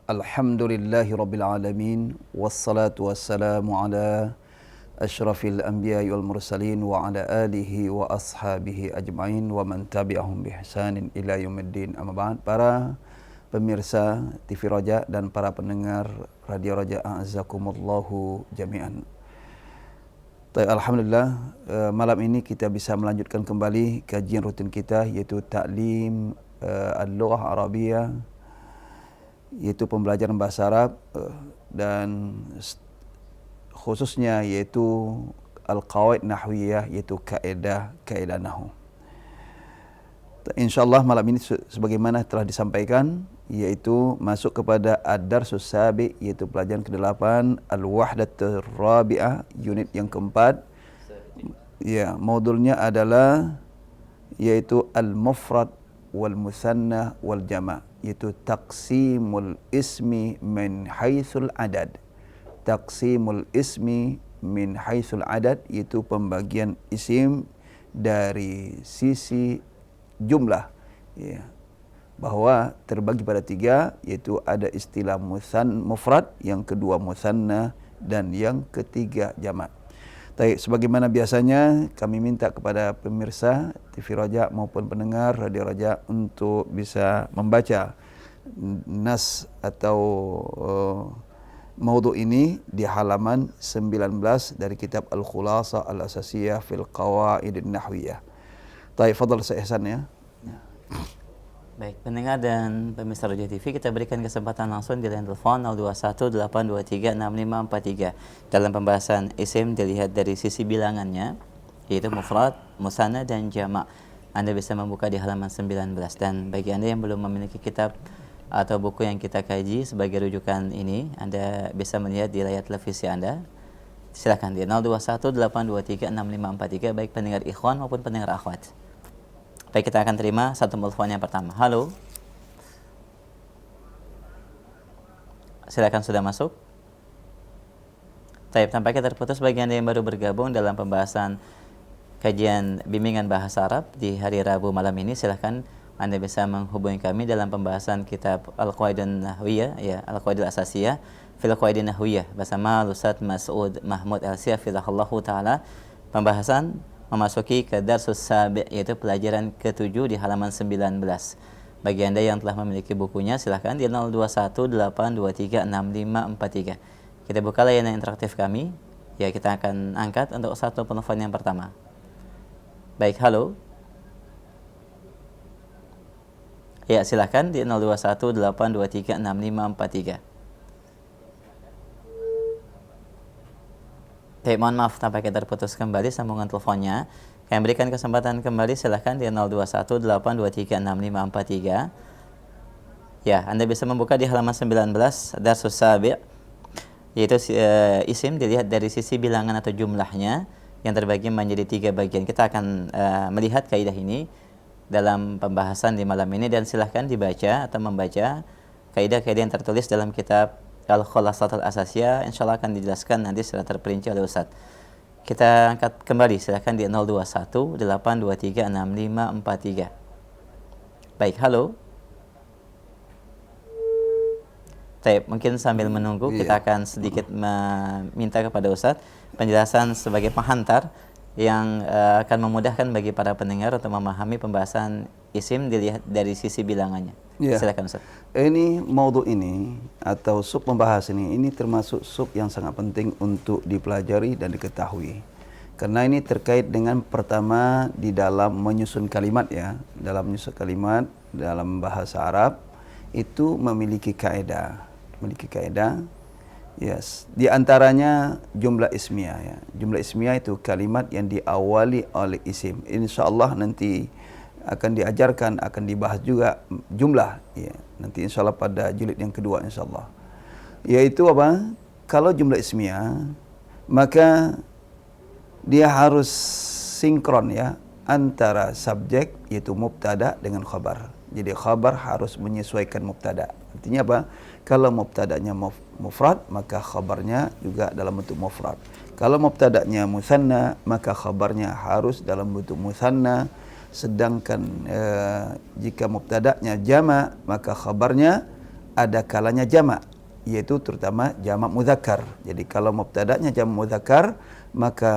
Alhamdulillahi Rabbil Alamin. Wassalatu wassalamu ala ashrafil anbiya wal mursalin wa ala alihi wa ashabihi ajma'in wa man tabi'ahum bi ihsanin ila yaumiddin. Amma ba'd. Para pemirsa TV Raja dan para pendengar Radio Raja, a'azzakumullahu jami'an. Alhamdulillah, malam ini kita bisa melanjutkan kembali kajian rutin kita, yaitu Ta'lim Al-Lughah Arabiyah, yaitu pembelajaran bahasa Arab, dan khususnya yaitu Al-Qawaid Nahwiyah, yaitu kaedah nahwu. InsyaAllah malam ini sebagaimana telah disampaikan, yaitu masuk kepada Ad-Darsus Sabi', yaitu pelajaran ke-8, Al-Wahdatur Rabi'ah, unit yang keempat. Ya, modulnya adalah yaitu Al-Mufrad wal Musanna wal Jama', yaitu taqsimul ismi min haitsul adad. Taqsimul ismi min haitsul adad, yaitu pembagian isim dari sisi jumlah, ya, bahwa terbagi pada 3, yaitu ada istilah mufrad, yang kedua musanna, dan yang ketiga jamak. Sebagaimana biasanya, kami minta kepada pemirsa TV Raja maupun pendengar Radio Raja untuk bisa membaca nas atau maudhu ini di halaman 19 dari kitab Al-Khulasah Al-Asasiyah fil Qawaid Nahwiyah. Fadhal Syekh Ihsan, ya. Baik, pendengar dan pemirsa Radio TV, kita berikan kesempatan langsung di line telepon 0218236543. Dalam pembahasan isim dilihat dari sisi bilangannya, yaitu mufrad, musanna, dan jamak. Anda bisa membuka di halaman 19. Dan bagi Anda yang belum memiliki kitab atau buku yang kita kaji sebagai rujukan ini, Anda bisa melihat di layar televisi Anda. Silakan di 0218236543, baik pendengar ikhwan maupun pendengar akhwat. Baik, kita akan terima satu telepon yang pertama. Halo. Silakan, sudah masuk. Tampaknya terputus bagi Anda yang baru bergabung dalam pembahasan kajian bimbingan bahasa Arab di hari Rabu malam ini. Silakan Anda bisa menghubungi kami dalam pembahasan kitab Al-Qawaidun Nahwiyah, ya, Al-Qawaidul Asasiyah fil Qawaidin Nahwiyah bersama Ustaz Mas'ud Mahmud Al-Siyafillahu Ta'ala. Pembahasan memasuki ke Darsus Sabi', yaitu pelajaran ke-7 di halaman 19. Bagi Anda yang telah memiliki bukunya, silahkan di 0218236543. Kita buka layanan interaktif kami. Ya, kita akan angkat untuk satu penelpon yang pertama. Baik, halo. Ya, silahkan di 0218236543. Mohon maaf, tampaknya terputus kembali sambungan teleponnya. Kami berikan kesempatan kembali, silahkan di 0218236543. Ya, Anda bisa membuka di halaman 19 Darsus Sabi', yaitu isim dilihat dari sisi bilangan atau jumlahnya yang terbagi menjadi 3 bagian. Kita akan melihat kaidah ini dalam pembahasan di malam ini, dan silahkan dibaca atau membaca kaidah-kaidah yang tertulis dalam kitab Al-Khulasatul Asasiyah. InsyaAllah akan dijelaskan nanti secara terperinci oleh Ustaz. Kita angkat kembali, silahkan di 0218236543. Baik, halo. Mungkin sambil menunggu, kita akan sedikit meminta kepada Ustaz penjelasan sebagai penghantar yang akan memudahkan bagi para pendengar untuk memahami pembahasan isim dilihat dari sisi bilangannya. Ya. Silakan Ustaz. Ini maudhu ini atau sub pembahas ini termasuk sub yang sangat penting untuk dipelajari dan diketahui. Karena ini terkait dengan pertama di dalam menyusun kalimat, ya. Dalam menyusun kalimat dalam bahasa Arab itu memiliki kaidah. Yes. Di antaranya jumlah ismiyah, ya. Jumlah ismiyah itu kalimat yang diawali oleh isim. InsyaAllah nanti akan diajarkan, akan dibahas juga jumlah, ya. Nanti insyaAllah pada jilid yang kedua insyaAllah. Yaitu apa? Kalau jumlah ismiyah, maka dia harus sinkron, ya, antara subjek yaitu mubtada dengan khabar. Jadi khabar harus menyesuaikan mubtada. Artinya apa? Kalau mubtadanya mufrad, maka khabarnya juga dalam bentuk mufrad. Kalau mubtadanya musanna, maka khabarnya harus dalam bentuk musanna. Sedangkan jika mubtada'nya jama', maka khabarnya ada kalanya jamak, yaitu terutama jamak mudzakkar. Jadi kalau mubtada'nya jamak mudzakkar, maka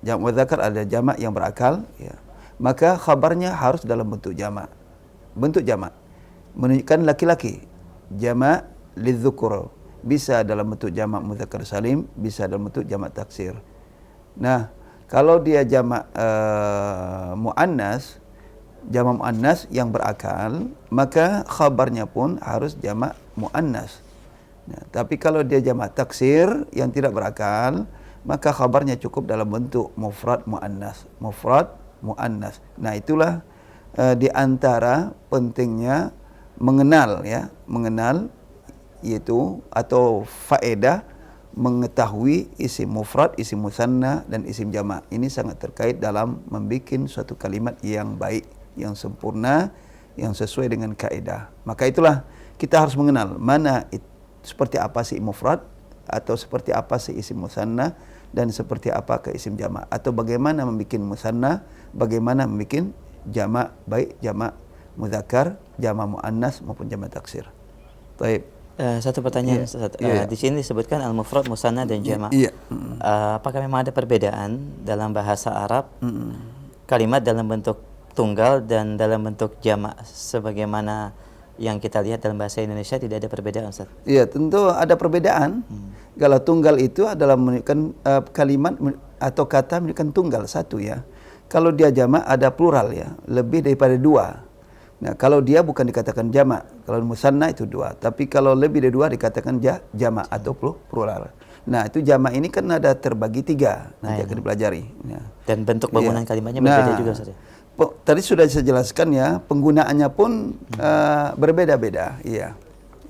jamak mudzakkar ada jamak yang berakal, ya. Maka khabarnya harus dalam bentuk jamak. Bentuk jamak menunjukkan laki-laki. Jamak lidzukur, bisa dalam bentuk jamak mudzakkar salim, bisa dalam bentuk jamak taksir. Nah, kalau dia jamak muannas, jamak muannas yang berakal, maka khabarnya pun harus jamak muannas. Nah, tapi kalau dia jamak taksir yang tidak berakal, maka khabarnya cukup dalam bentuk mufrad muannas. Mufrad muannas. Nah, itulah di antara pentingnya mengenal, ya, mengenal yaitu atau faedah mengetahui isim mufrad, isim musanna dan isim jamak. Ini sangat terkait dalam membuat suatu kalimat yang baik, yang sempurna, yang sesuai dengan kaidah. Maka itulah kita harus mengenal mana seperti apa si mufrad, atau seperti apa si isim musanna, dan seperti apa ke isim jamak, atau bagaimana membuat musanna, bagaimana membuat jamak, baik jamak mudzakkar, jamak muannas maupun jamak taksir. Baik. Satu pertanyaan, di sini disebutkan al-mufrad, musanna dan jamak. Apakah memang ada perbedaan dalam bahasa Arab kalimat dalam bentuk tunggal dan dalam bentuk jamak sebagaimana yang kita lihat dalam bahasa Indonesia? Tidak ada perbedaan, Ustaz? Iya, tentu ada perbedaan. Kalau tunggal itu adalah menunjukkan kalimat atau kata menunjukkan tunggal satu, ya. Kalau dia jamak ada plural, ya, lebih daripada dua. Nah, kalau dia bukan dikatakan jamak, kalau musanna itu dua. Tapi kalau lebih dari dua dikatakan jamak atau plural. Nah, itu jamak ini kan ada terbagi tiga, nanti akan dipelajari. Ya. Dan bentuk bangunan kalimatnya berbeda juga, Ustaz? Tadi sudah saya jelaskan, ya, penggunaannya pun berbeda-beda. Iya.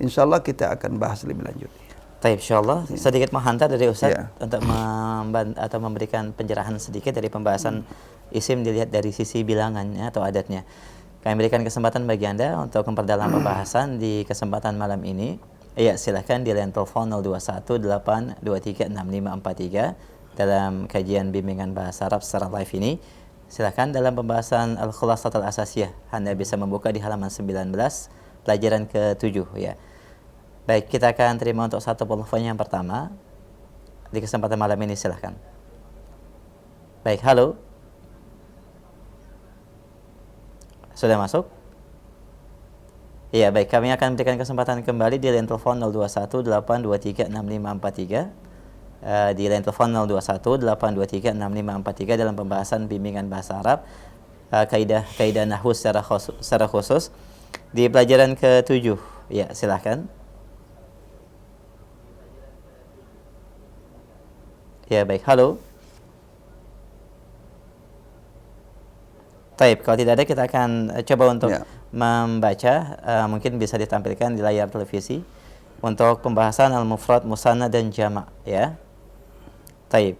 Insyaallah kita akan bahas lebih lanjut. Baik, insyaallah sedikit menghantar dari Ustaz untuk atau memberikan pencerahan sedikit dari pembahasan isim dilihat dari sisi bilangannya atau adatnya. Kami berikan kesempatan bagi Anda untuk memperdalam pembahasan di kesempatan malam ini. Ya, silahkan di line telepon 0218236543 dalam kajian bimbingan bahasa Arab secara live ini. Silahkan dalam pembahasan Al-Khulasatul Asasiyah, Anda bisa membuka di halaman 19, pelajaran ke-7, ya. Baik, kita akan terima untuk satu telepon yang pertama di kesempatan malam ini, silahkan. Baik, halo. Sudah masuk? Iya, baik. Kami akan berikan kesempatan kembali di line telepon 0218236543. Di line telepon 0218236543 dalam pembahasan bimbingan bahasa Arab, kaidah nahwu secara khusus di pelajaran ke-7. Ya, silahkan. Ya, baik. Halo. Taib, kalau tidak ada kita akan coba untuk membaca, mungkin bisa ditampilkan di layar televisi untuk pembahasan al-mufrad, musanna dan jamak, ya. Taib.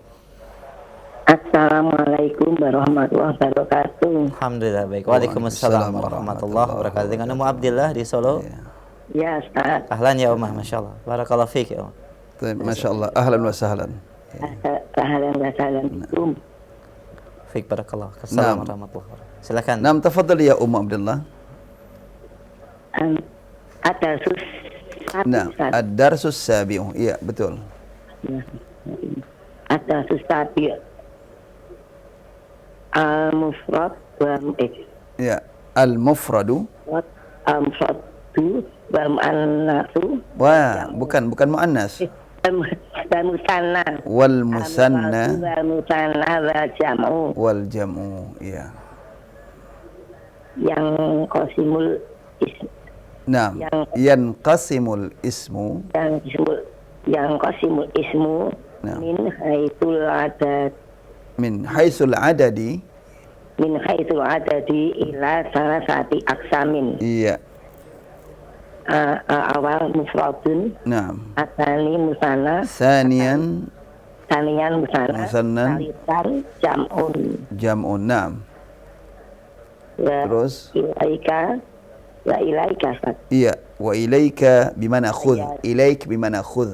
Assalamualaikum warahmatullahi wabarakatuh. Alhamdulillah, baik. Waalaikumsalam warahmatullahi wabarakatuh. Dengan Ummu Abdillah di Solo. Ya, Ustaz. Ahlan ya Ummah, masyaallah. Barakallahu fiik ya. Taib, masyaallah. Ahlan wa sahlan. Ahlan wa sahlan bikum. Fiik, barakallah. Assalamualaikum warahmatullahi wabarakatuh. Silakan. Naam, tafadhal ya Ummu Abdillah. Ad-darsus sabi. Nah, ad-darsus sabi'u. Iya, betul. Ad-darsus sabi. Al-mufrad wa Ya, al-mufradu. Al-mufradu wa mu'annasu. Wah, bukan muannas. Musanna. Wal musanna. Wal musanna wa jam'u. Wal jam'u. Iya. Yang qasimul ism. Naam. Yanqasimul ismu. Yang qasimul ismu min haitsul adad. Min haitsul adadi. Min haitsul adadi ila salasati aksamin. Iya. Awal mufradun. Naam. Asani musanna. Saniyan musanna. Salisan jam'un. Naam. Terus ilaika iya, wa ilaika bimana khudh. Ilaik bimana khudh.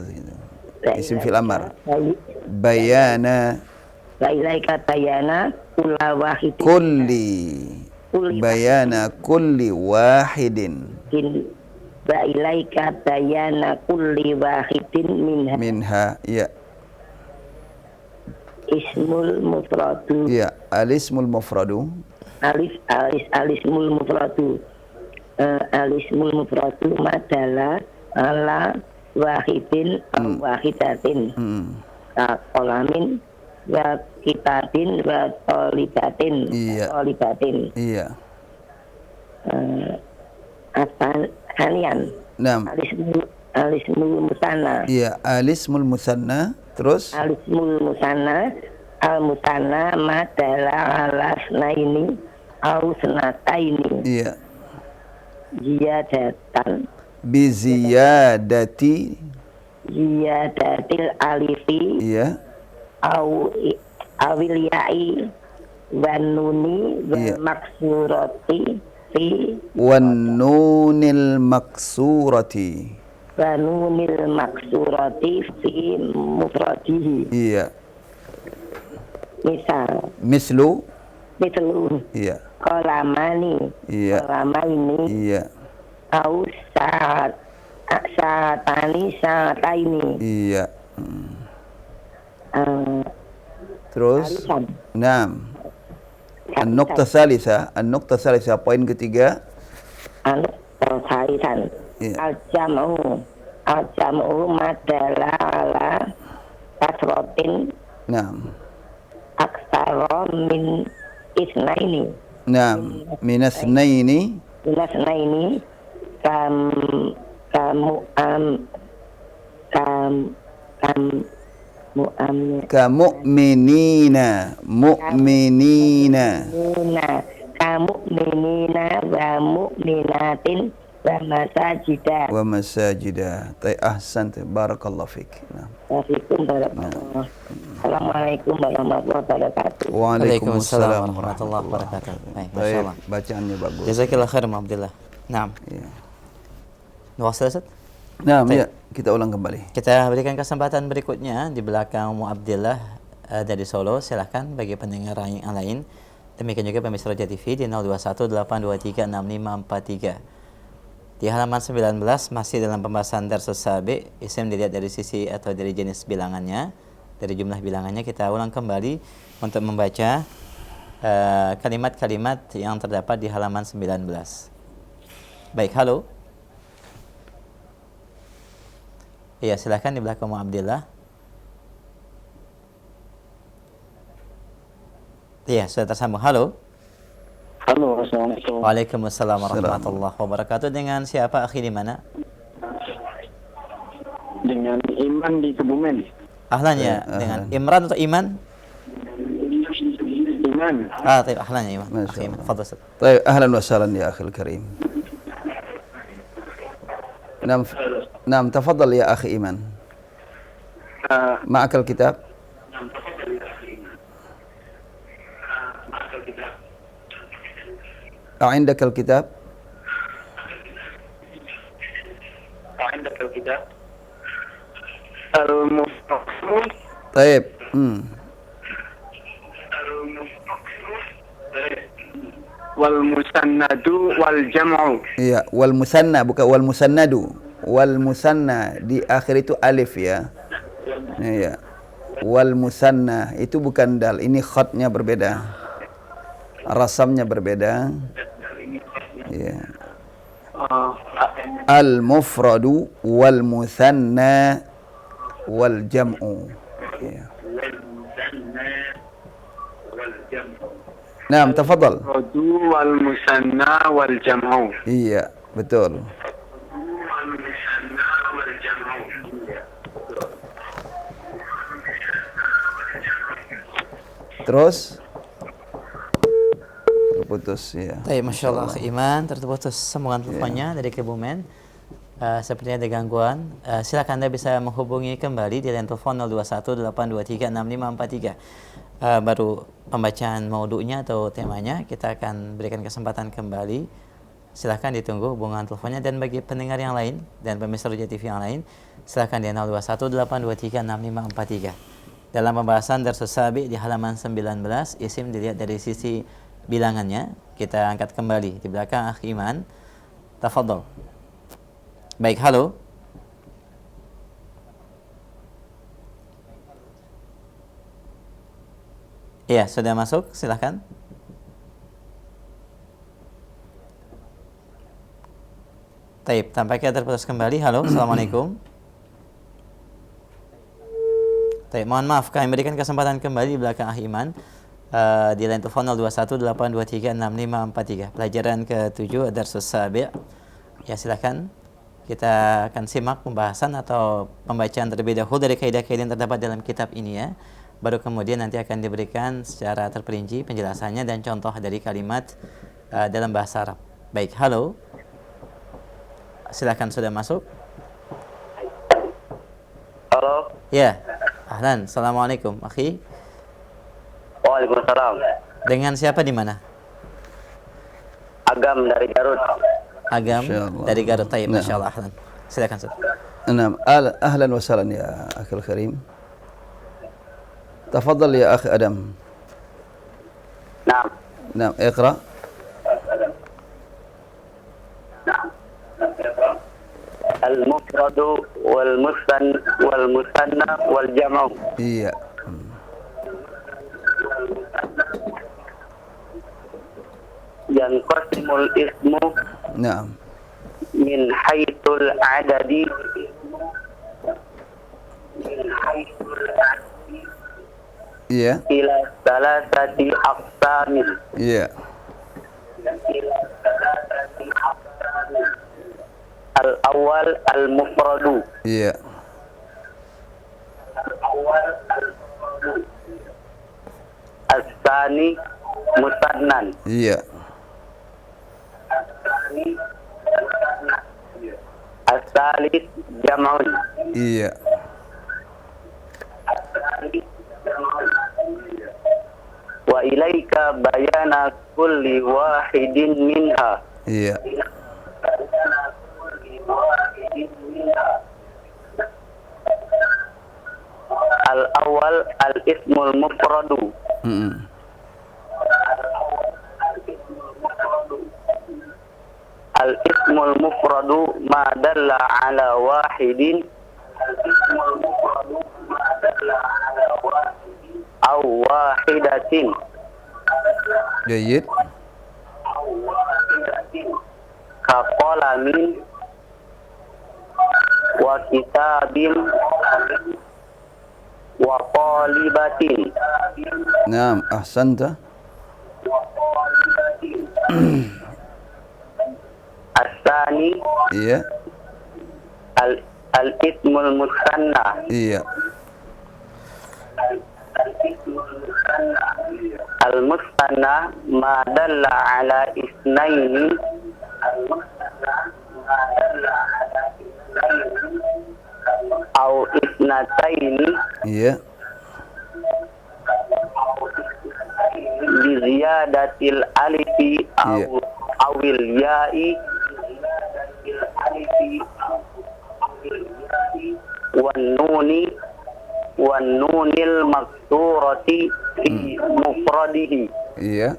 Isim fil amr. Bayana. Wa ilaika bayana kulla wahidin. Bayana kulli wahidin. wa ilaika bayana kulli wahidin minha. Minha, ya. Ismul mufradu. Ya, alismul mufradu. Alismul mufradu. Alismul mufradu madala ala wahidin aw wahidatin. Kolamin wa kitabin wa tolibatin. Iya. Tolibatin. Iya. Kalian. Naam. Alismul musanna. Iya, alismul musanna. Terus? Alismul musanna al musanna madala ala snaini au snataini. Iya. Ziyadatan. Biziyadatil Alifi. Iya. Awil ya'i wan nuni Iya. wal maksurati fi Wan nunil maksurati. banunil maksurati fi mufradihi. Iya. Misal Mislu. Mislu Iya. Kolamani. Iya. Kolamaini. Iya. Au saataini. Iya. Terus? Alisan. Naam. An-nuqtah tsalitsah, poin ketiga. Salisan. Iya. Al-jam'u madala ala kasrotin Naam. aksara min isnaini. Naam. Minasnaini. Minasnaini Kamu'minina. Mu'minina. Kamu'minina wa mu'minatin wa masajida. Wa masajida. Ahsan. Barakallahu fik. Naam. Assalamualaikum warahmatullahi wabarakatuh. Waalaikumsalam warahmatullahi wabarakatuh. Baik, Baik, masyaallah. bacaannya bagus. Jazakillah khair, Abdullah. Naam. Iya. Wasil, Ustaz? Naam, Baik. ya, kita ulang kembali. Kita berikan kesempatan berikutnya di belakang Ummu Abdillah dari Solo. Silahkan bagi pendengar yang lain. Demikian juga pemirsa Roja TV di 0218236543. Di halaman 19 masih dalam pembahasan Darsus Sabi, isim dilihat dari sisi atau dari jenis bilangannya, dari jumlah bilangannya. Kita ulang kembali untuk membaca kalimat-kalimat yang terdapat di halaman 19. Baik, halo. Iya, silahkan di belakang Ummu Abdillah. Iya, sudah tersambung. Halo. Halo, assalamualaikum. Waalaikumsalam warahmatullahi wabarakatuh. Dengan siapa, akhi, di mana? Dengan Iman di Kebumen. Ahlan ya, dengan Imran atau Iman? Iman. Taib, ahlan ya Iman. Masya Akhi, Allah. fadhal Ustaz. Baik, ahlan wa sahlan ya akhil karim. Naam, tafadhal ya akhi Iman. Ma'akal kitab. عندك الكتاب Al-Mufrad طيب wal musannadu wal jam'u. Iya, wal musanna bukan wal musannadu. Wal musanna di akhir itu alif ya. Iya. Wal musanna itu bukan dal, ini khatnya berbeda. Rasamnya berbeda. Iya. Al mufradu wal musanna wal jam'u. Iya. Naam, tafadhal. Mufradu wal musanna wal jam'u. Iya, betul. Terus terputus ya. Baik, Masya Allah, akhi Iman, terputus sambungan teleponnya dari Kebumen. Sepertinya ada gangguan. Silakan Anda bisa menghubungi kembali di line telepon 0218236543. Baru pembacaan maudu'nya atau temanya, kita akan berikan kesempatan kembali. Silahkan ditunggu hubungan teleponnya. Dan bagi pendengar yang lain dan pemirsa Roja TV yang lain, silahkan di 0218236543. Dalam pembahasan Darsus Sabi di halaman 19, isim dilihat dari sisi bilangannya. Kita angkat kembali di belakang akhi Iman. Tafadhol. Baik, halo. Iya, sudah masuk, silahkan. Taib, tampaknya terputus kembali. Halo, Assalamualaikum. Taib, mohon maaf, kami berikan kesempatan kembali di belakang Iman. Di line telepon 0218236543. Pelajaran ke-7 Darsus Sabi'. Ya, silahkan. Kita akan simak pembahasan atau pembacaan terlebih dahulu dari kaidah-kaidah yang terdapat dalam kitab ini ya. Baru kemudian nanti akan diberikan secara terperinci penjelasannya dan contoh dari kalimat dalam bahasa Arab. Baik, halo. Silakan, sudah masuk. Halo. Ya, ahlan. Assalamualaikum, akhi. Waalaikumsalam. Dengan siapa di mana? Agam dari Garut. Agam Insyaallah. dari Garut. Taib, Nah. masyaallah, ahlan. Silakan, Ustaz. نعم أهلا وسهلا يا أخي الكريم. تفضل يا أخي أدم. Nah, نعم اقرأ. al-mufradu wal-musanna wal-jam'u. iya. Yanqasimul ismu نعم min haitsul adadi iya. ila salasati aqsamin. Iya. Al-awwal al-mufradu. Iya. As-tsani musannan. Iya. As-salis jam'un. Iya. Wa ilaika bayana kulli wahidin minha. Iya. Al-awwal al-ismul mufradu. Mm-mm. Al-ismul mufradu ma dalla ala wahidin aw wahidatin. جيد. Ka qalamin wa kitabin wa qalibatin. نعم أحسنت. As-sani iya. al-ismul musanna. Iya. Al-musanna ma dalla ala isnaini au isnataini Iya. bi ziyadatil alifi Iya. awil ya'i wan nunil maksurati fi mufradihi. Iya.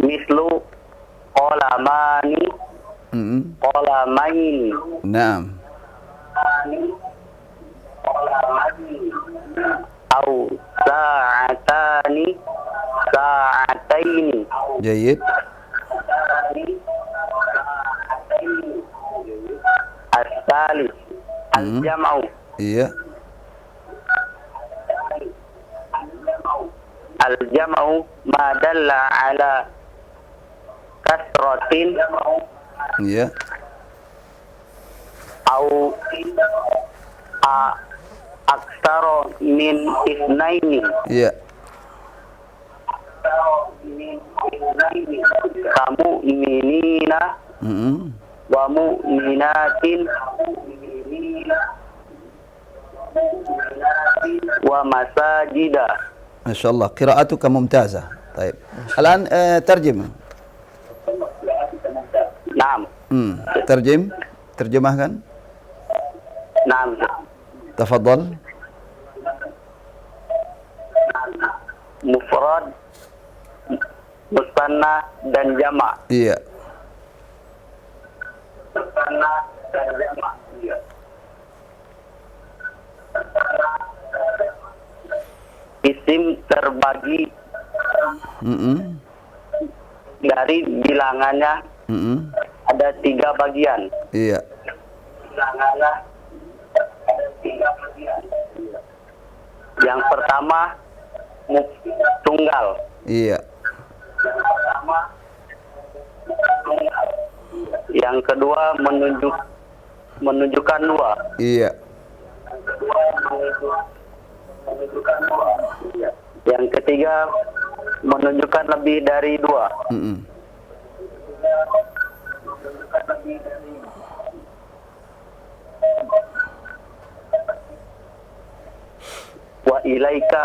Mislu qalamani Mm-mm. qalamaini نعم au sa'atani sa'ataini. جيد. As-salis al-jam'u. iya. Al-jam'u ma dalla ala kasratin Iya. au aksaro min isnaini. Iya. Kamu minina Mm-mm. wa mu'minatin wa masajida. ما شاء الله قراءتك ممتازة. طيب الآن ترجم. Naam. ترجم. ترجمهkan. Naam. تفضل. Mufrad musanna dan jamak. Iya. Musanna dan jamak. Iya. Isim terbagi dari bilangannya ada 3 bagian. Iya. Bilangannya ada 3 bagian. Yang pertama tunggal. Iya. Yang kedua menunjukkan 2. Iya. Yang ketiga menunjukkan lebih dari 2. Wa ilaika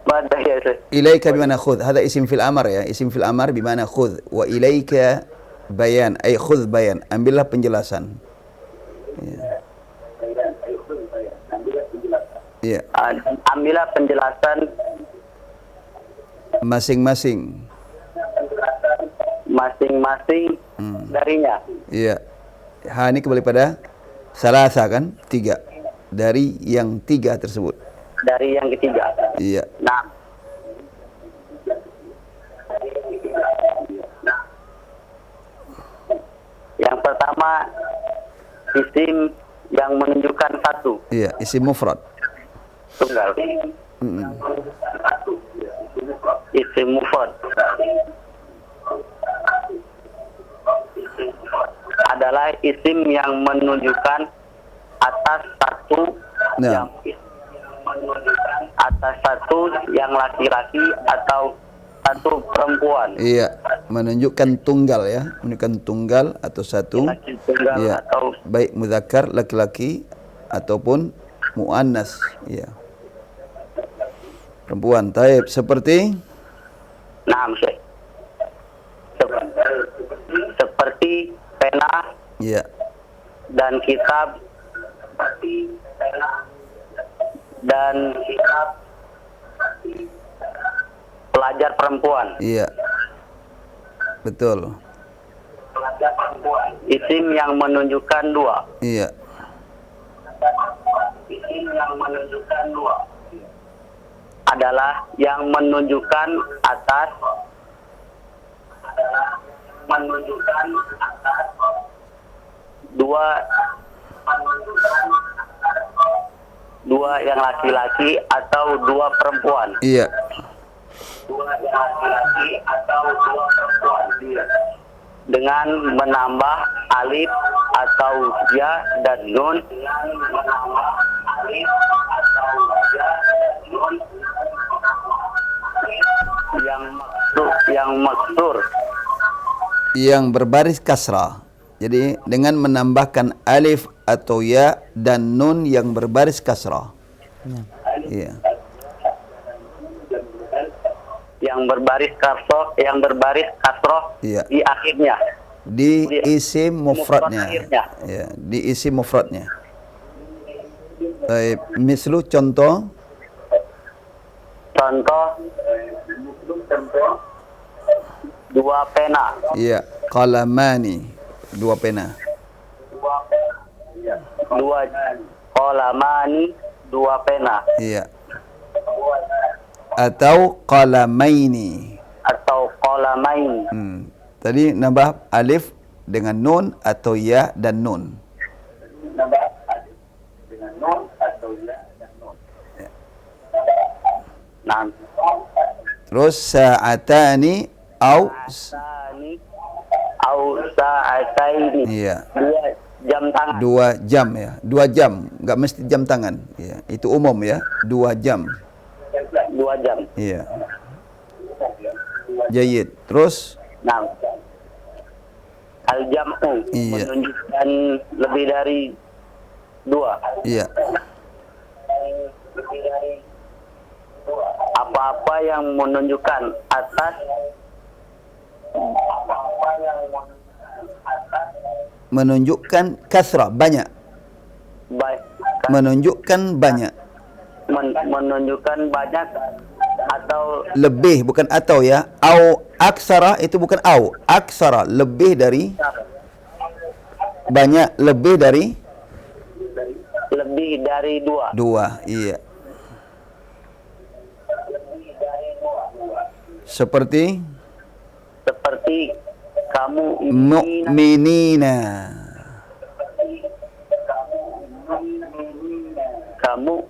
mada ya Syekh? Ilaika bimana khudh. Hada isim fil amar ya. Isim fil amar bimana khudh. Wa ilaika bayan. Ay khudh bayan. Ambillah penjelasan. Iya. Ambillah penjelasan Masing-masing. masing-masing darinya. Iya. Ha ini kembali pada salasa kan? 3. Dari yang 3 tersebut. Dari yang ketiga. Iya. Nah, yang pertama isim yang menunjukkan 1. Iya, isim mufrad. Tunggal. Isim mufrad adalah isim yang menunjukkan atas satu Nah. yang laki-laki atau satu perempuan. Iya, menunjukkan tunggal ya, menunjukkan tunggal atau satu. Laki tunggal Iya. atau Baik muzakkar laki-laki ataupun muannas, iya. Perempuan. Taib, seperti Naam, Syekh. Seperti pena iya, dan kitab pelajar perempuan. iya. Betul. Isim yang menunjukkan 2. Iya. Isim yang menunjukkan 2 adalah yang menunjukkan atas dua yang laki-laki atau 2 perempuan. Iya. 2 yang laki-laki atau 2 perempuan. Dengan menambah alif atau ya dan nun. Yang maksur. Yang berbaris kasrah. Jadi dengan menambahkan alif atau ya dan nun yang berbaris kasrah. Iya. Yang berbaris kasroh Iya. di akhirnya. Di isim mufradnya. akhirnya. Ya, di isim mufradnya. Baik, mislu contoh. Contoh 2 pena. Iya, qalamani, 2 pena. 2 qalamani, 2 pena. Iya. Atau qalamaini. Atau qalamain. Tadi nambah alif dengan nun atau ya dan nun. Nah, Terus sa'atani au sa'ataini. iya, 2 jam tangan. 2 jam ya. 2 jam, enggak mesti jam tangan. Ya, itu umum ya. 2 jam. 2 jam. Iya. Jayid. Terus Nah, al-jam'u Iya. menunjukkan lebih dari 2. iya. Apa-apa yang menunjukkan atas Menunjukkan kasrah banyak. baik Menunjukkan banyak. menunjukkan banyak atau Lebih, bukan atau ya. Au aksara itu bukan au. Aksara, lebih dari, banyak, lebih dari dua. dua. Iya. Seperti kamu mu'minina.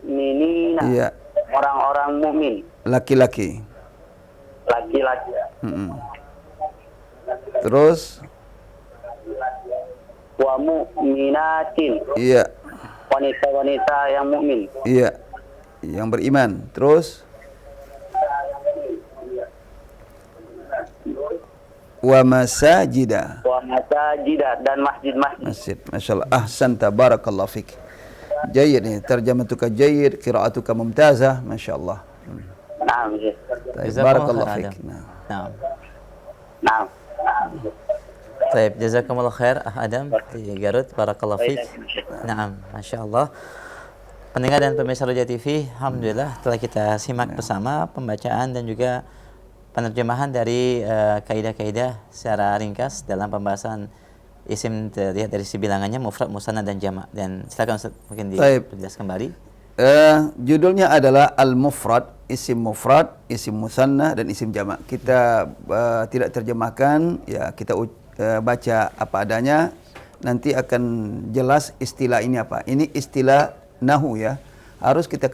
minina, Iya, orang-orang mukmin, laki-laki. laki-laki. Terus, Wa mu'minatin, iya, wanita-wanita yang mukmin. iya, yang beriman. Terus, wa masajida. Wa masajida, dan masjid-masjid. Masjid. Masyaallah. Ahsanta, barakallahu fik. Jayyid nih, terjematuka jayyid, qiraatuka mumtazah, masyaallah. Naam, ya. Baik, Jazakumullah barakallahu khair, fik. Adam. Nah. Naam. Naam. Baik, jazakumullah khair Adam di Garut. Barakallahu fiik. Naam, Masya Allah. Pendengar dan pemirsa Roja TV, alhamdulillah telah kita simak bersama pembacaan dan juga penerjemahan dari kaidah-kaidah secara ringkas dalam pembahasan isim terlihat dari si bilangannya mufrad, musanna dan jamak. Dan silakan Ustaz, mungkin dijelaskan kembali. Judulnya adalah al-mufrad, isim mufrad, isim musanna dan isim jamak. Kita tidak terjemahkan, ya kita baca apa adanya. Nanti akan jelas istilah ini apa. Ini istilah nahu ya. Harus kita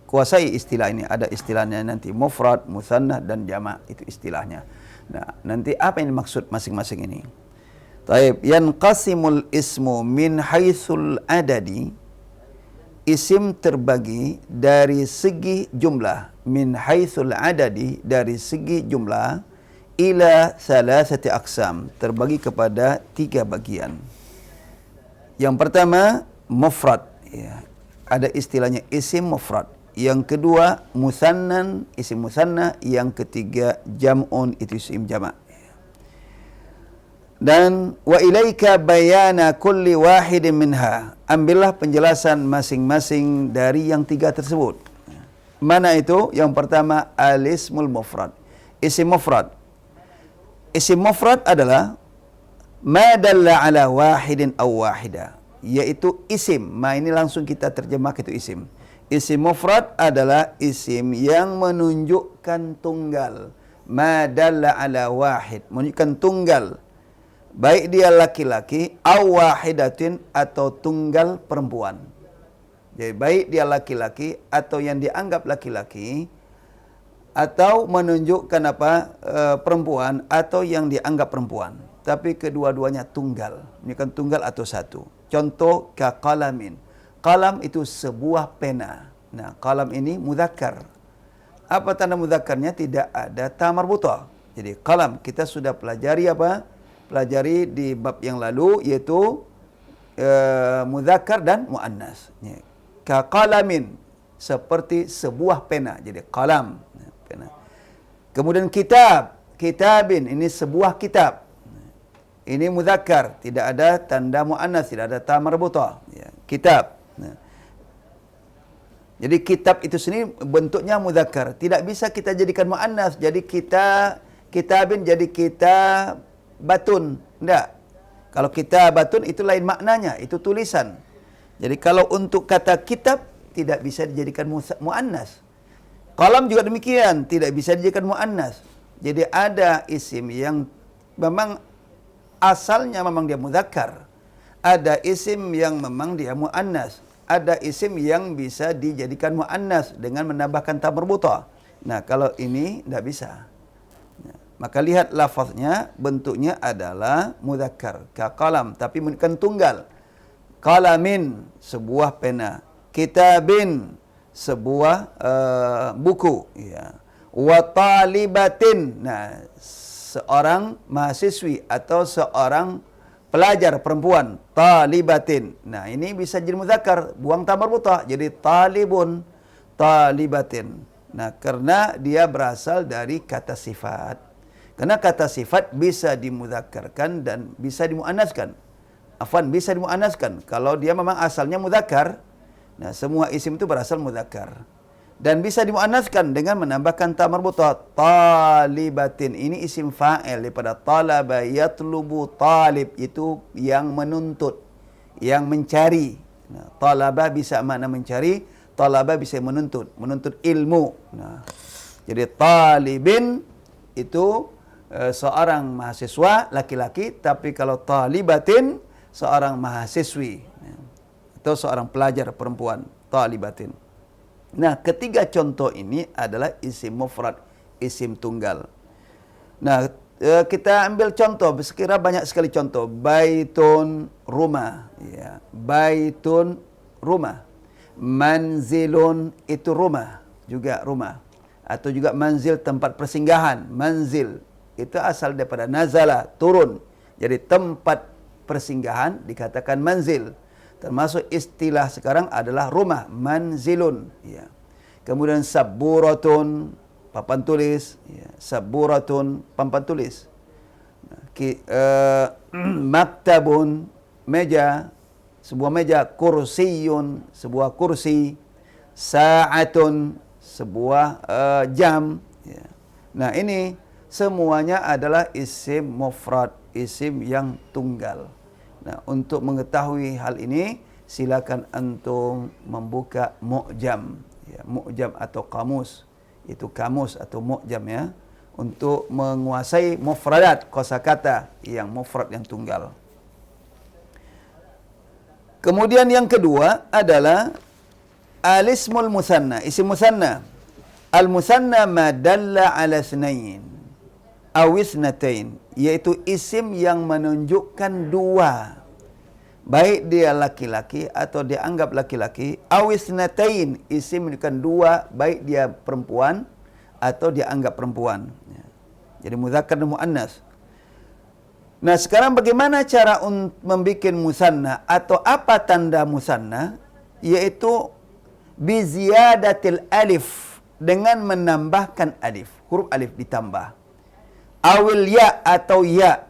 kuasai istilah ini. Ada istilahnya nanti mufrad, musanna dan jamak, itu istilahnya. Nah, nanti apa yang dimaksud masing-masing ini? Taib, yanqasimul ismu min haitsul adadi. Isim terbagi dari segi jumlah, min haitsul adadi, dari segi jumlah, ila thalathati aqsam, terbagi kepada 3 bagian. Yang pertama mufrad, ya. Ada istilahnya isim mufrad. Yang kedua musannan, isim musanna. Yang ketiga jam'un, itu isim jamak. Dan wa ilaika bayana kulli wahidin minha. Ambillah penjelasan masing-masing dari yang 3 tersebut. Mana itu? Yang pertama al-ismul mufrad. Isim mufrad. Isim mufrad adalah ma dalla ala wahidin aw wahida, yaitu isim. Ini langsung kita terjemah itu isim. Isim mufrad adalah isim yang menunjukkan tunggal. Ma dalla ala wahid, menunjukkan tunggal. Baik dia laki-laki, aw wahidatin, atau tunggal perempuan. Jadi baik dia laki-laki atau yang dianggap laki-laki, atau menunjukkan perempuan atau yang dianggap perempuan. Tapi kedua-duanya tunggal. Menunjukkan tunggal atau satu. Contoh kaqalamin. Qalam itu sebuah pena. Nah, qalam ini mudzakkar. Apa tanda mudzakkarnya? Tidak ada ta marbutah. Jadi qalam kita sudah pelajari pelajari di bab yang lalu, yaitu mudzakkar dan muannas. Kaqalamin, seperti sebuah pena. Jadi qalam, pena. Kemudian kitabin, ini sebuah kitab. Ini mudzakkar, tidak ada tanda muannas, tidak ada ta marbutah. Ya, kitab. Nah. Jadi kitab itu sendiri bentuknya mudzakkar, tidak bisa kita jadikan muannas. Jadi kitabin jadi kitabatun. Tidak. Kalau kitabatun itu lain maknanya, itu tulisan. Jadi kalau untuk kata kitab tidak bisa dijadikan muannas. Qalam juga demikian, tidak bisa dijadikan muannas. Jadi ada isim yang memang asalnya memang dia mudzakkar. Ada isim yang memang dia muannas. Ada isim yang bisa dijadikan muannas dengan menambahkan ta marbutah. Nah, kalau ini tidak bisa. Maka lihat lafaznya, bentuknya adalah mudzakkar, ka qalam, tapi menunjukkan tunggal. Qalamin, sebuah pena. Kitabin, sebuah buku. Ya. Wa talibatin, nah, seorang mahasiswi atau seorang pelajar perempuan. Talibatin, nah ini bisa jadi mudzakkar, buang ta marbutah, jadi talibun, talibatin. Nah, karena dia berasal dari kata sifat. Karena kata sifat bisa dimudzakarkan dan bisa dimuannaskan. Afwan, bisa dimuannaskan. Kalau dia memang asalnya mudzakkar, nah semua isim itu berasal mudzakkar. Dan bisa dimuannaskan dengan menambahkan ta marbutah. Talibatin, ini isim fa'il daripada talaba yatlubu talib, itu yang menuntut, yang mencari. Nah, talaba bisa makna mencari, talaba bisa menuntut, menuntut ilmu. Nah, jadi talibin itu seorang mahasiswa laki-laki, tapi kalau talibatin seorang mahasiswi atau seorang pelajar perempuan, talibatin. Nah, ketiga contoh ini adalah isim mufrad, isim tunggal. Nah, kita ambil contoh, sekira banyak sekali contoh. Baitun, rumah. Ya. Baitun, rumah. Manzilun, itu rumah. Juga rumah. Atau juga manzil, tempat persinggahan. Manzil, itu asal daripada nazala, turun. Jadi tempat persinggahan dikatakan manzil. Termasuk istilah sekarang adalah rumah, manzilun. Ya. Kemudian saburatun, papan tulis. Ya. Saburatun, papan tulis. Maktabun, meja, sebuah meja. Kursiyun, sebuah kursi. Sa'atun, sebuah jam. Ya. Nah, ini semuanya adalah isim mufrad, isim yang tunggal. Nah, untuk mengetahui hal ini, silakan antum membuka mu'jam, ya, mu'jam atau kamus. Itu kamus atau mu'jam, ya, untuk menguasai mufradat, kosakata yang mufrad, yang tunggal. Kemudian yang kedua adalah al-ismul musanna, isim musanna. Al-musanna ma dalla ala snain aw isnatain, yaitu isim yang menunjukkan dua, baik dia laki-laki atau dianggap laki-laki. Aw isnatain, isim menunjukkan dua, baik dia perempuan atau dianggap perempuan. Jadi muzakkar dan muannas. Nah, sekarang bagaimana cara membuat musanna atau apa tanda musanna? Yaitu bi ziyadatil alif, dengan menambahkan alif, huruf alif ditambah. Awil ya, atau ya,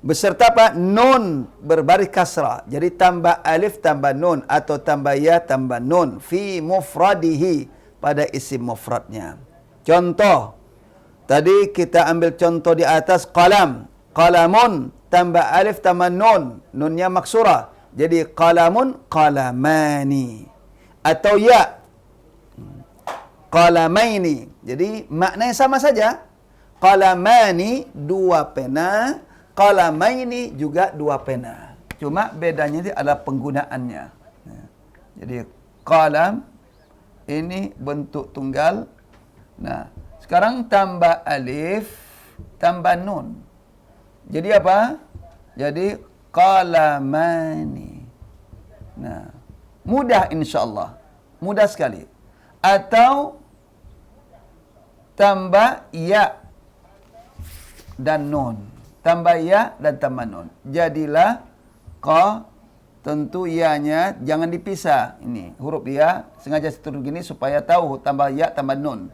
beserta apa? Nun berbaris kasrah. Jadi tambah alif tambah nun, atau tambah ya tambah nun fi mufradihi, pada isim mufradnya. Contoh, tadi kita ambil contoh di atas, qalam. Qalamun tambah alif tambah nun, nunnya maksurah. Jadi qalamun, qalamani. Atau ya, qalamaini. Jadi maknanya sama saja. Qalamani, dua pena. Qalamaini juga dua pena. Cuma bedanya itu adalah penggunaannya. Jadi qalam ini bentuk tunggal. Nah, sekarang tambah alif, tambah nun. Jadi apa? Jadi qalamani. Nah, mudah insyaAllah. Mudah sekali. Atau tambah ya dan nun. Tambah ya dan tambah nun. Jadilah qa, tentu ya-nya jangan dipisah. Ini huruf ya sengaja seturun gini supaya tahu tambah ya tambah nun.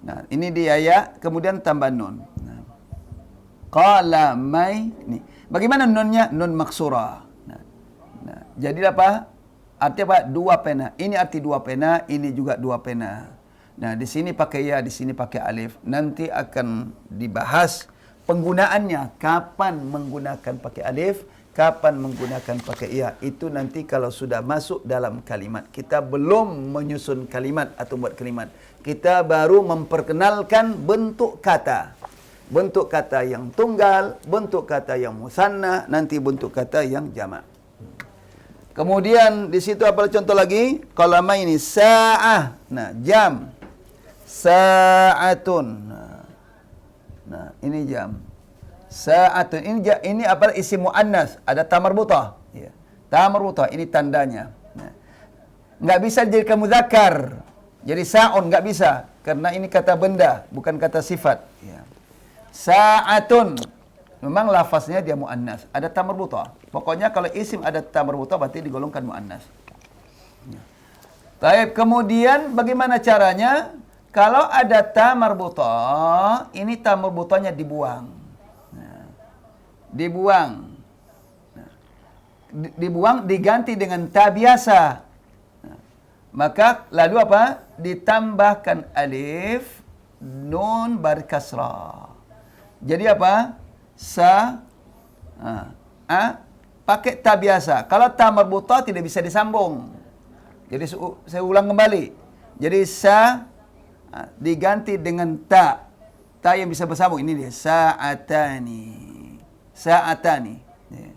Nah, ini dia ya, kemudian tambah nun. Nah. Qalamai, ini. Bagaimana nunnya? Nun maksurah. Nah, jadilah apa? Arti apa? Dua pena. Ini arti dua pena, ini juga dua pena. Nah, di sini pakai ya, di sini pakai alif. Nanti akan dibahas penggunaannya, kapan menggunakan pakai alif, kapan menggunakan pakai ya. Itu nanti kalau sudah masuk dalam kalimat. Kita belum menyusun kalimat atau buat kalimat. Kita baru memperkenalkan bentuk kata. Bentuk kata yang tunggal, bentuk kata yang musanna, nanti bentuk kata yang jamak. Kemudian di situ apa contoh lagi? Qalamaini, sa'ah. Nah, jam. Sa'atun. Nah, ini jam. Sa'atun. Ini apa? Isim muannas. Ada ta marbutah. Ya. Ta marbutah. Ini tandanya. Nah. Nggak bisa dijadikan muzakkar. Jadi sa'un nggak bisa. Karena ini kata benda, bukan kata sifat. Ya. Sa'atun. Memang lafaznya dia muannas. Ada ta marbutah. Pokoknya kalau isim ada ta marbutah berarti digolongkan muannas. Ya. Baik, kemudian bagaimana caranya? Kalau ada ta marbutah, ini ta marbutahnya dibuang. Nah, dibuang. Nah, dibuang diganti dengan ta biasa. Nah, Maka lalu apa? Ditambahkan alif, nun berkasrah. Jadi apa? Sa, pakai ta biasa. Kalau ta marbutah tidak bisa disambung. Jadi saya ulang kembali. Jadi sa diganti dengan ta. Ta yang bisa bersambung. Ini dia. Sa'atani. Sa'atani. Ya.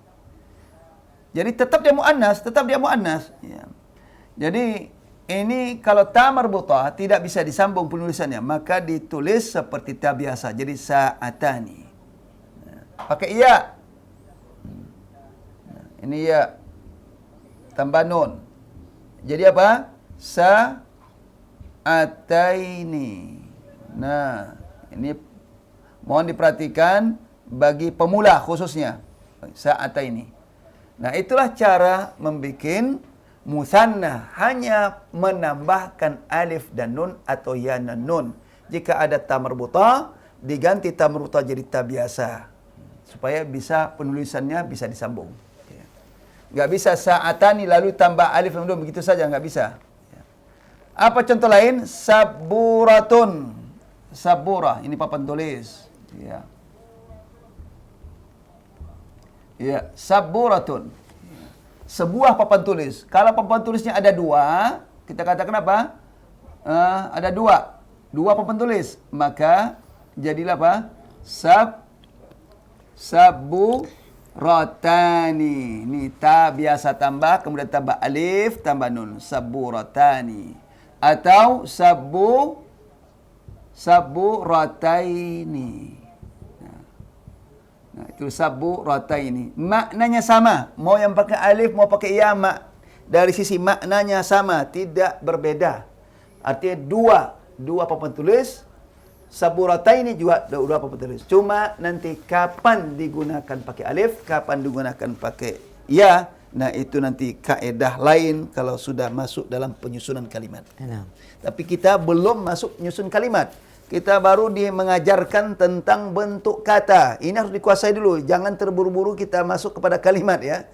Jadi tetap dia mu'annas. Ya. Jadi ini kalau ta marbutah tidak bisa disambung penulisannya, maka ditulis seperti ta biasa. Jadi sa'atani. Pakai ya. Ini ya. Tambah nun. Jadi apa? Sa'ataini. Nah, ini mohon diperhatikan bagi pemula khususnya. Sa'ataini. Nah, itulah cara membikin musanna, hanya menambahkan alif dan nun atau ya dan nun. Jika ada ta marbutah, diganti ta marbutah jadi ta biasa. Supaya bisa penulisannya bisa disambung. Enggak bisa sa'atani lalu tambah alif dan nun begitu saja, enggak bisa. Apa contoh lain? Saburatun. Sabura, ini papan tulis. Ya. Ya, saburatun. Sebuah papan tulis. Kalau papan tulisnya ada dua, kita katakan apa? Ada dua. Dua papan tulis. Maka jadilah apa? Saburatani. Ini ta biasa tambah, kemudian tambah alif, tambah nun. Saburatani. Atau saburataini. Nah, itu saburataini. Maknanya sama. Mau yang pakai alif, mau pakai ya, dari sisi maknanya sama, tidak berbeda. Artinya dua papan tulis. Saburataini juga dua papan tulis. Cuma nanti kapan digunakan pakai alif, kapan digunakan pakai ya. Nah, itu nanti kaedah lain kalau sudah masuk dalam penyusunan kalimat. Tapi kita belum masuk menyusun kalimat. Kita baru mengajarkan tentang bentuk kata. Ini harus dikuasai dulu. Jangan terburu-buru kita masuk kepada kalimat ya.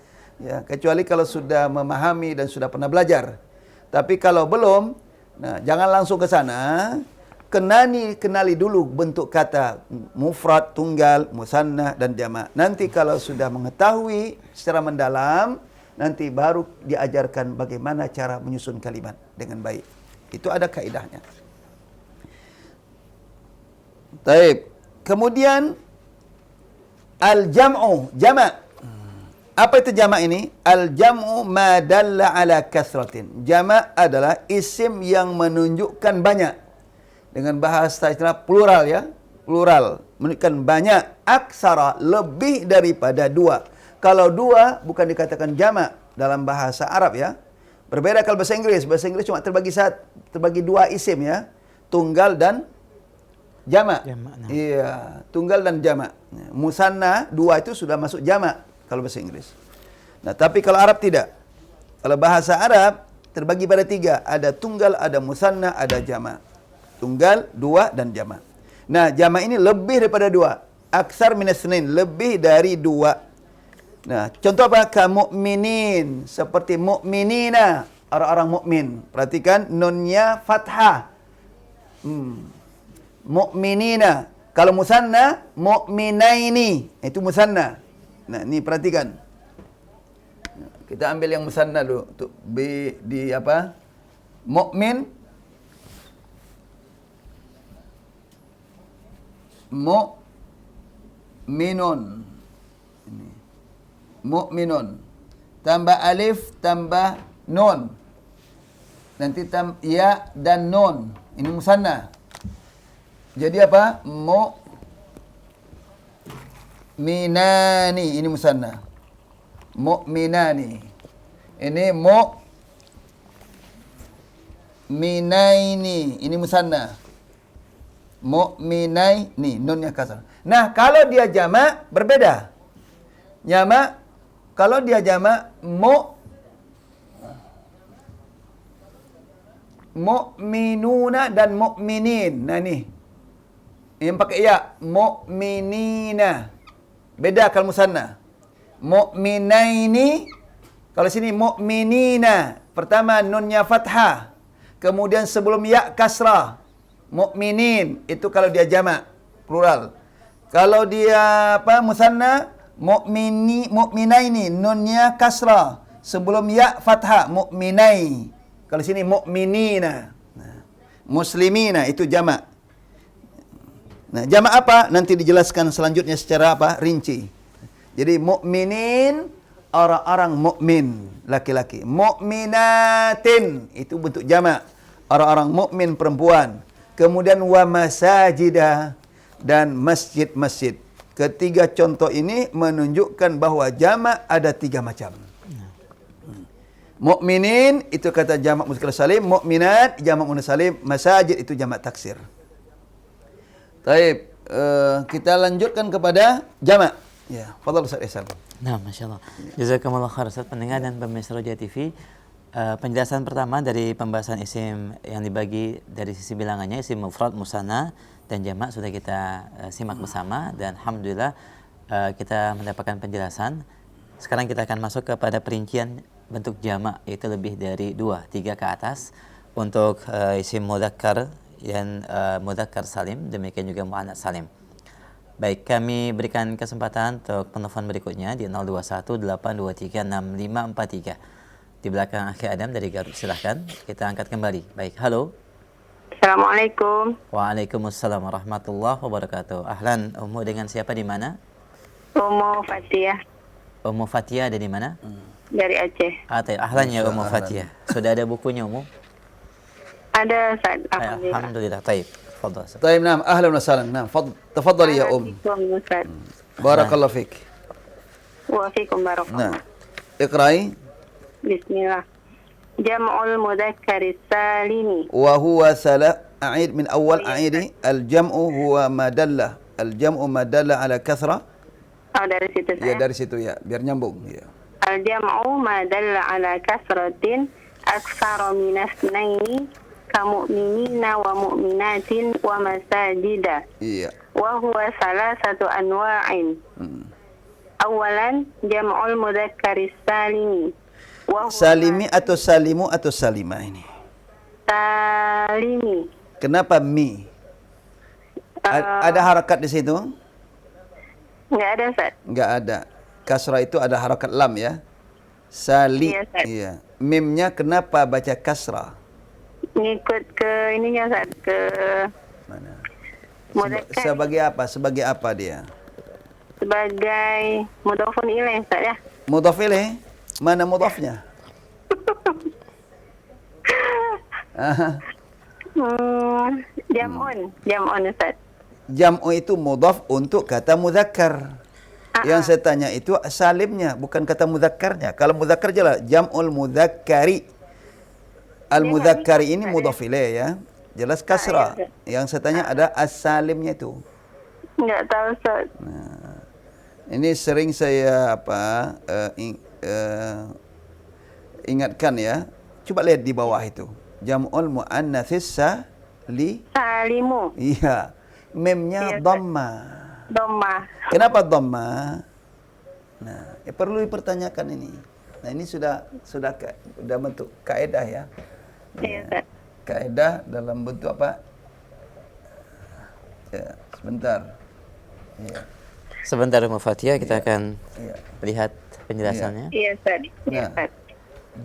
Ya, kecuali kalau sudah memahami dan sudah pernah belajar. Tapi kalau belum, nah jangan langsung ke sana. Kenali dulu bentuk kata mufrad, tunggal, musanna dan jamak. Nanti kalau sudah mengetahui secara mendalam, nanti baru diajarkan bagaimana cara menyusun kalimat dengan baik. Itu ada kaidahnya. Baik. Kemudian al-jam'u, jamak. Apa itu jamak ini? Al-jam'u ma dalla ala kasratin. Jamak adalah isim yang menunjukkan banyak. Dengan bahasa istilah plural ya. Plural. Menunjukkan banyak. Aksara, lebih daripada dua. Kalau dua bukan dikatakan jamak dalam bahasa Arab ya. Berbeda kalau bahasa Inggris. Bahasa Inggris cuma terbagi dua isim ya. Tunggal dan jamak. Iya, tunggal dan jamak. Musanna dua itu sudah masuk jamak kalau bahasa Inggris. Nah, tapi kalau Arab tidak. Kalau bahasa Arab terbagi pada tiga. Ada tunggal, ada musanna, ada jamak. Tunggal, dua, dan jamak. Nah, jamak ini lebih daripada dua. Aksar minas sunain, lebih dari dua. Nah, contoh apa? Ka-mu'minin. Seperti mu'minina. Orang-orang mukmin. Perhatikan, nunnya fathah. Mu'minina. Kalau musanna, mu'minaini. Itu musanna. Nah, ini perhatikan. Kita ambil yang musanna dulu. Untuk di apa? Mu'min. Mu'minun. Ini. Mu'minun. Tambah alif, tambah nun. Nanti ya dan nun. Ini musanna. Jadi apa? Mu'minani. Ini musanna. Mu'minani. Ini mu'minaini. Ini musanna. Mu'minaini. Nunnya kasar. Nah, kalau dia jamak berbeda. Jamak, kalau dia jamak mu'minuna dan mu'minin. Nah, ini. Yang pakai ya, mu'minina. Beda kalau musanna. Mu'minaini, kalau sini mu'minina. Pertama nunnya fathah. Kemudian sebelum ya kasrah. Mukminin itu kalau dia jamak, plural. Kalau dia musanna, mukminaini, nunnya kasrah. Sebelum ya fathah, mukminai. Kalau sini mukminina. Nah, muslimina itu jamak. Nah, jamak apa? Nanti dijelaskan selanjutnya secara rinci. Jadi mukminin orang-orang mukmin laki-laki. Mukminatin itu bentuk jamak, orang-orang mukmin perempuan. Kemudian wa masajida dan masjid-masjid. Ketiga contoh ini menunjukkan bahwa jamak ada 3 macam. Mukminin itu kata jamak muzakkar salim, mukminat jamak muannas salim, masajid itu jamak taksir. Baik, kita lanjutkan kepada jamak. Ya, fadhal Ustaz Ihsan. Nah, Masya Allah. Jazakumullah khair Ustaz, pendengar dan pemirsa Roja TV. Penjelasan pertama dari pembahasan isim yang dibagi dari sisi bilangannya, isim mufrad, musanna, dan jamak sudah kita simak bersama. Dan Alhamdulillah kita mendapatkan penjelasan. Sekarang kita akan masuk kepada perincian bentuk jamak, yaitu lebih dari 2, 3 ke atas. Untuk isim mudzakkar dan mudzakkar salim, demikian juga muannats salim. Baik, kami berikan kesempatan untuk penelpon berikutnya di 0218236543. Di belakang Akhi Adam dari Garut, silahkan. Kita angkat kembali. Baik, halo. Assalamualaikum. Waalaikumsalam warahmatullahi wabarakatuh. Ahlan, Ummu dengan siapa di mana? Ummu Fatiyah Ummu Fatia ada di mana? dari Aceh. Ahlan ya Ummu Fatia. Sudah ada bukunya Ummu? Ada Ustaz. Alhamdulillah. Alhamdulillah. Taib. Fadhal. طيب نعم اهلا وسهلا نعم تفضلي يا ام Assalamualaikum, Ustaz. بارك الله فيك Wa fikum barakallah. نعم اقرأي Bismillah. Jam'ul mudzakkari salimi. وهو أعيد من أول أعيدي الجمع هو ما دل الجمع ما دل على كثرة Oh, dari situ ya saya. dari situ ya biar nyambung ya. Al-jam'u ma dalla ala kasratin aktsara min itsnaini kamu'minina wa mu'minatin wa masajida. Iya. Wa huwa salasatu anwa'in. Awalan jam'ul mudzakkari salimi. Wa huwa Salimi atau salimu atau salimah ini. salimi. Kenapa mi? Ada harakat di situ? Enggak ada, Ustaz. Enggak ada. Kasrah itu ada harakat lam ya. Sali. Iya, Ustaz. Iya. Mimnya kenapa baca kasrah? Ngikut ke ininya, Ustaz, ke Mana? mudzakkar Sebagai apa? Sebagai apa dia? sebagai mudhofun ilaih, Ustaz ya. Mudhaf ilaih? Mana mudhafnya? Jam'un Ustaz. Jam'u itu mudhaf untuk kata mudzakkar. Yang saya tanya itu salimnya, bukan kata mudzakkarnya. Kalau mudzakkar jelas jam'ul mudzakkari. Al-mudzakkari ini mudhaf ilaih ya. Jelas kasrah. Yang saya tanya ada as-salimnya itu. Enggak tahu, Ustaz. Ini sering saya ingatkan ya. Coba lihat di bawah itu. Jam'ul muannatsis Salimu. Iya. Memnya Iya, dhamma. Dhamma. Kenapa dhamma? Nah, perlu dipertanyakan ini. Nah, ini sudah bentuk kaidah ya. Iya, Ustaz. Kaidah dalam bentuk apa? Ya, sebentar. Ya. Sebentar Ummu Fatia, kita akan Iya. lihat penjelasannya. Iya, Ustaz. Iya, Nah. Ustaz.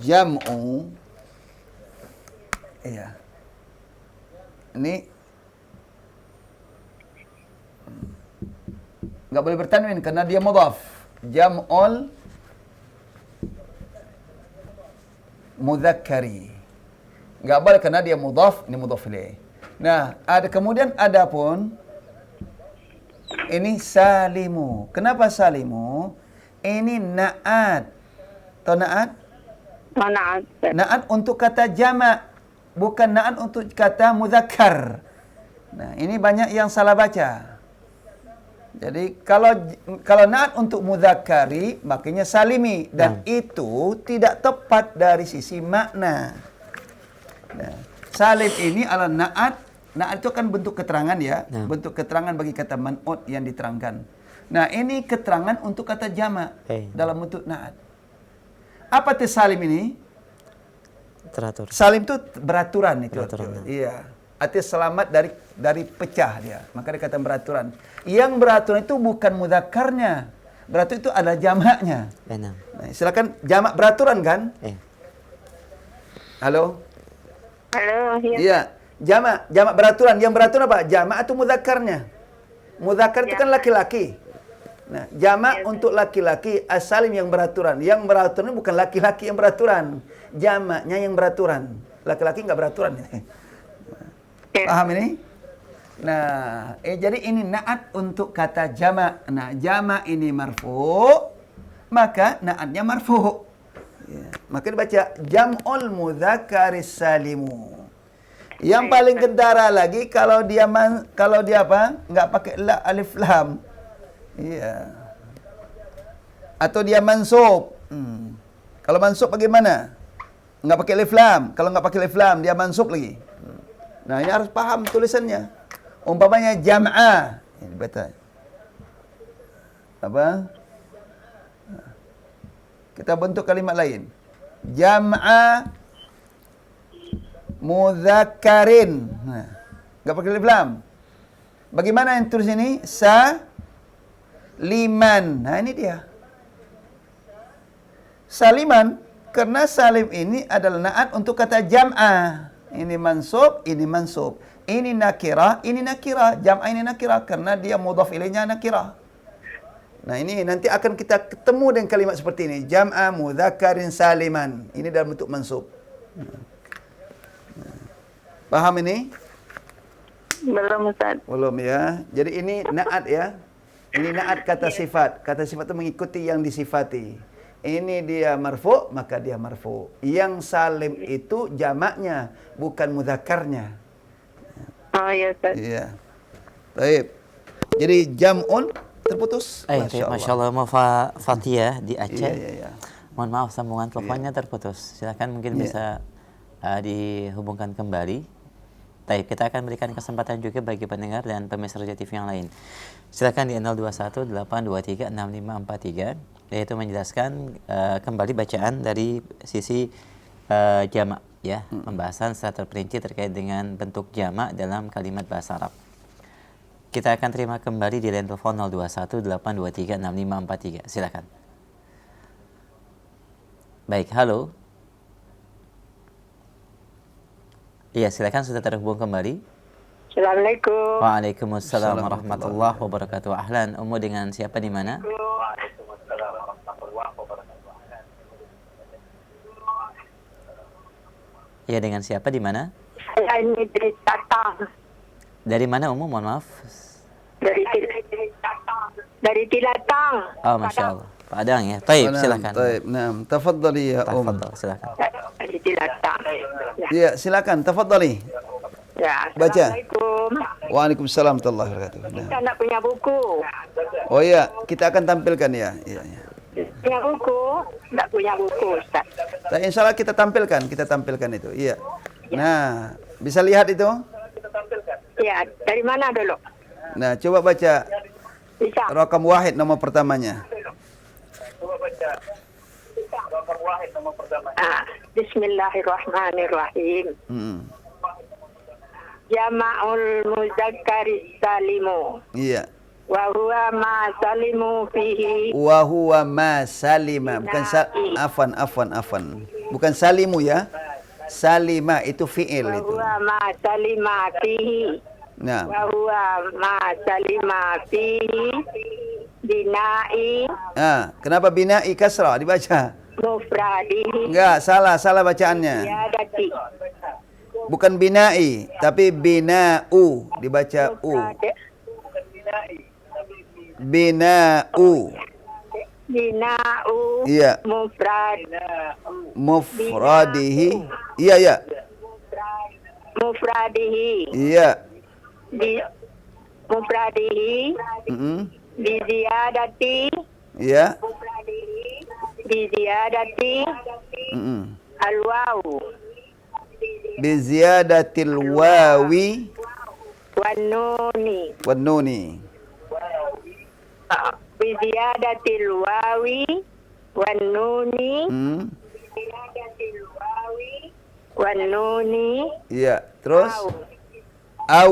Jam'u. Iya. Ini enggak boleh bertanwin karena dia mudhaf. Jam'ul mudzakkari. Enggak boleh karena dia mudhaf, ini mudhaf ilaih. Nah, kemudian adapun ini salimu. Kenapa salimu? Ini na'at. Tahu na'at? Oh, na'am, Ustaz. Na'at untuk kata jamak, bukan na'at untuk kata mudzakkar. Nah, ini banyak yang salah baca. Jadi kalau na'at untuk mudzakkari makanya salimi dan itu tidak tepat dari sisi makna. Nah, salim ini adalah na'at. Na'at itu kan bentuk keterangan ya, bentuk keterangan bagi kata man'ut yang diterangkan. Nah, ini keterangan untuk kata jamak dalam bentuk na'at. Apa salim ini? Teratur. Salim itu beraturan itu. Beraturan. Iya. Artinya selamat dari pecah dia. Maka dikatakan beraturan. Yang beraturan itu bukan mudzakarnya. Berarti itu adalah jamaknya. Benar. Nah, silakan jamak beraturan kan? Halo? Halo, ya. Iya. Jamak beraturan. Yang beraturan apa? Jamak itu mudzakarnya. Mudzakar itu kan laki-laki. Nah, jamak untuk laki-laki as-salim yang beraturan. Yang beraturan bukan laki-laki yang beraturan. Jamaknya yang beraturan. Laki-laki nggak beraturan. Paham ini? Nah, jadi ini naat untuk kata jamak. Nah, jamak ini marfu, maka naatnya marfu. Ya. Maka dibaca jam'ul mudzakkaris salimu. Yang paling kentara lagi kalau dia apa? Enggak pakai alif lam. Iya. Atau dia mansub. Kalau mansub bagaimana? Enggak pakai alif lam. Kalau enggak pakai alif lam, dia mansub lagi. Nah, ini harus paham tulisannya. Umpamanya jam'a. Ini baca. Apa? Kita bentuk kalimat lain. Jam'a mudzakkarin. Nah, enggak pakai alif lam. Bagaimana yang tulis ini? Saliman. Nah, ini dia. Saliman, karena salim ini adalah naat untuk kata jam'a. Ini mansub, ini mansub. Ini nakirah, ini nakirah. Jam'a ini nakirah karena dia mudhaf ilainya nakirah. Nah, ini nanti akan kita ketemu dengan kalimat seperti ini. Jam'a mudzakkarin saliman. Ini dalam bentuk mansub. Paham ini? Belum, Ustaz. Belum ya. Jadi ini naat ya. Ini naat kata sifat. Kata sifat itu mengikuti yang disifati. Ini dia marfu, maka dia marfu. Yang salim itu jamaknya, bukan mudzakarnya. Oh, ya, Ustaz. Iya. Baik. Jadi jam'un terputus. Masya Allah. Mau Fatia di Aceh. Iya. Mohon maaf sambungan teleponnya terputus. Silakan mungkin bisa dihubungkan kembali. Baik, kita akan berikan kesempatan juga bagi pendengar dan pemirsa Roja TV yang lain. Silakan di 0218236543, yaitu menjelaskan kembali bacaan dari sisi jamak, ya, pembahasan secara terperinci terkait dengan bentuk jamak dalam kalimat bahasa Arab. Kita akan terima kembali di line telepon 0218236543. Silakan. Baik, halo. Iya, silakan, sudah terhubung kembali. Assalamualaikum. Waalaikumsalam warahmatullahi wabarakatuh. Ahlan, Ummu, dengan siapa di mana? Iya, dengan siapa di mana? Saya ini dari Tatang. Dari mana, Ummu? Mohon maaf. Dari Tilatang. Oh, Masya Allah. Padang ya. Baik, silakan. Baik, nah, tafadhali ya Tafadhal, silakan. Dari Tilatang. Iya, silakan, tafadhali. Ya. Baca. Assalamualaikum. Waalaikumsalam warahmatullahi wabarakatuh. Nah. Kita nak punya buku. Oh iya, kita akan tampilkan ya. Iya. Punya buku? Tak punya buku, Ustaz. Nah, insya Allah kita tampilkan itu. Iya. Nah, bisa lihat itu? Ya, dari mana dulu? Nah, coba baca Bisa. rakam wahid nomor pertamanya. Bismillahirrahmanirrahim. Jama'ul muzakkaris salimu. Iya. Wa huwa ma salimu fihi. Wa huwa ma salima, bukan afwan. Bukan salimu ya. Salima itu fi'il Wa itu. huwa ma salima fihi. Nah, Wa huwa ma salima fihi. Bina'i kenapa bina'i kasrah dibaca? mufradihi. Enggak, salah bacaannya. Ziyadati. Bukan bina'i, tapi bina'u dibaca u. Bina'u. Bina'u. Iya. Mufradihi. Iya. Mufradihi. Iya. Mufradihi. Biziyadati. Iya. Biziyadati. Al-wawu. Biziyadatil wawi Wan nuni. Biziyadatil wawi wan nuni. wan nuni Iya, terus au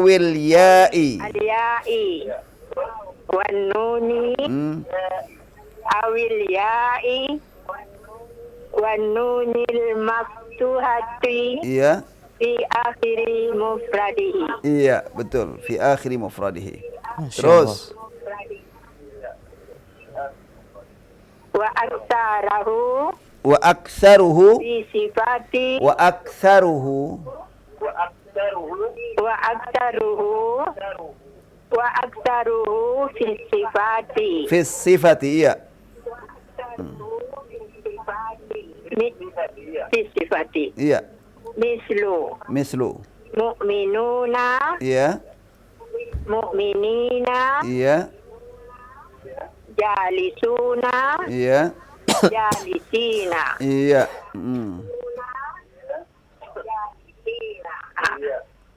awil ya'i. al-ya'i wan nuni Hmm. awil ya'i wan nunil maftuhati Iya. fi akhiri mufradihi. Iya, betul. Fi akhiri mufradihi. Masya Terus Wa aktarahu wa aktsaruhu fi sifati wa aktsaruhu wa aktsaruhu wa aktsaruhu fi sifati fi sifati. Iya. fi sifati Iya. mislu Mislu. mu'minuna Iya. mu'minina Iya. jalisuna Iya. jalisina. Iya. Hmm.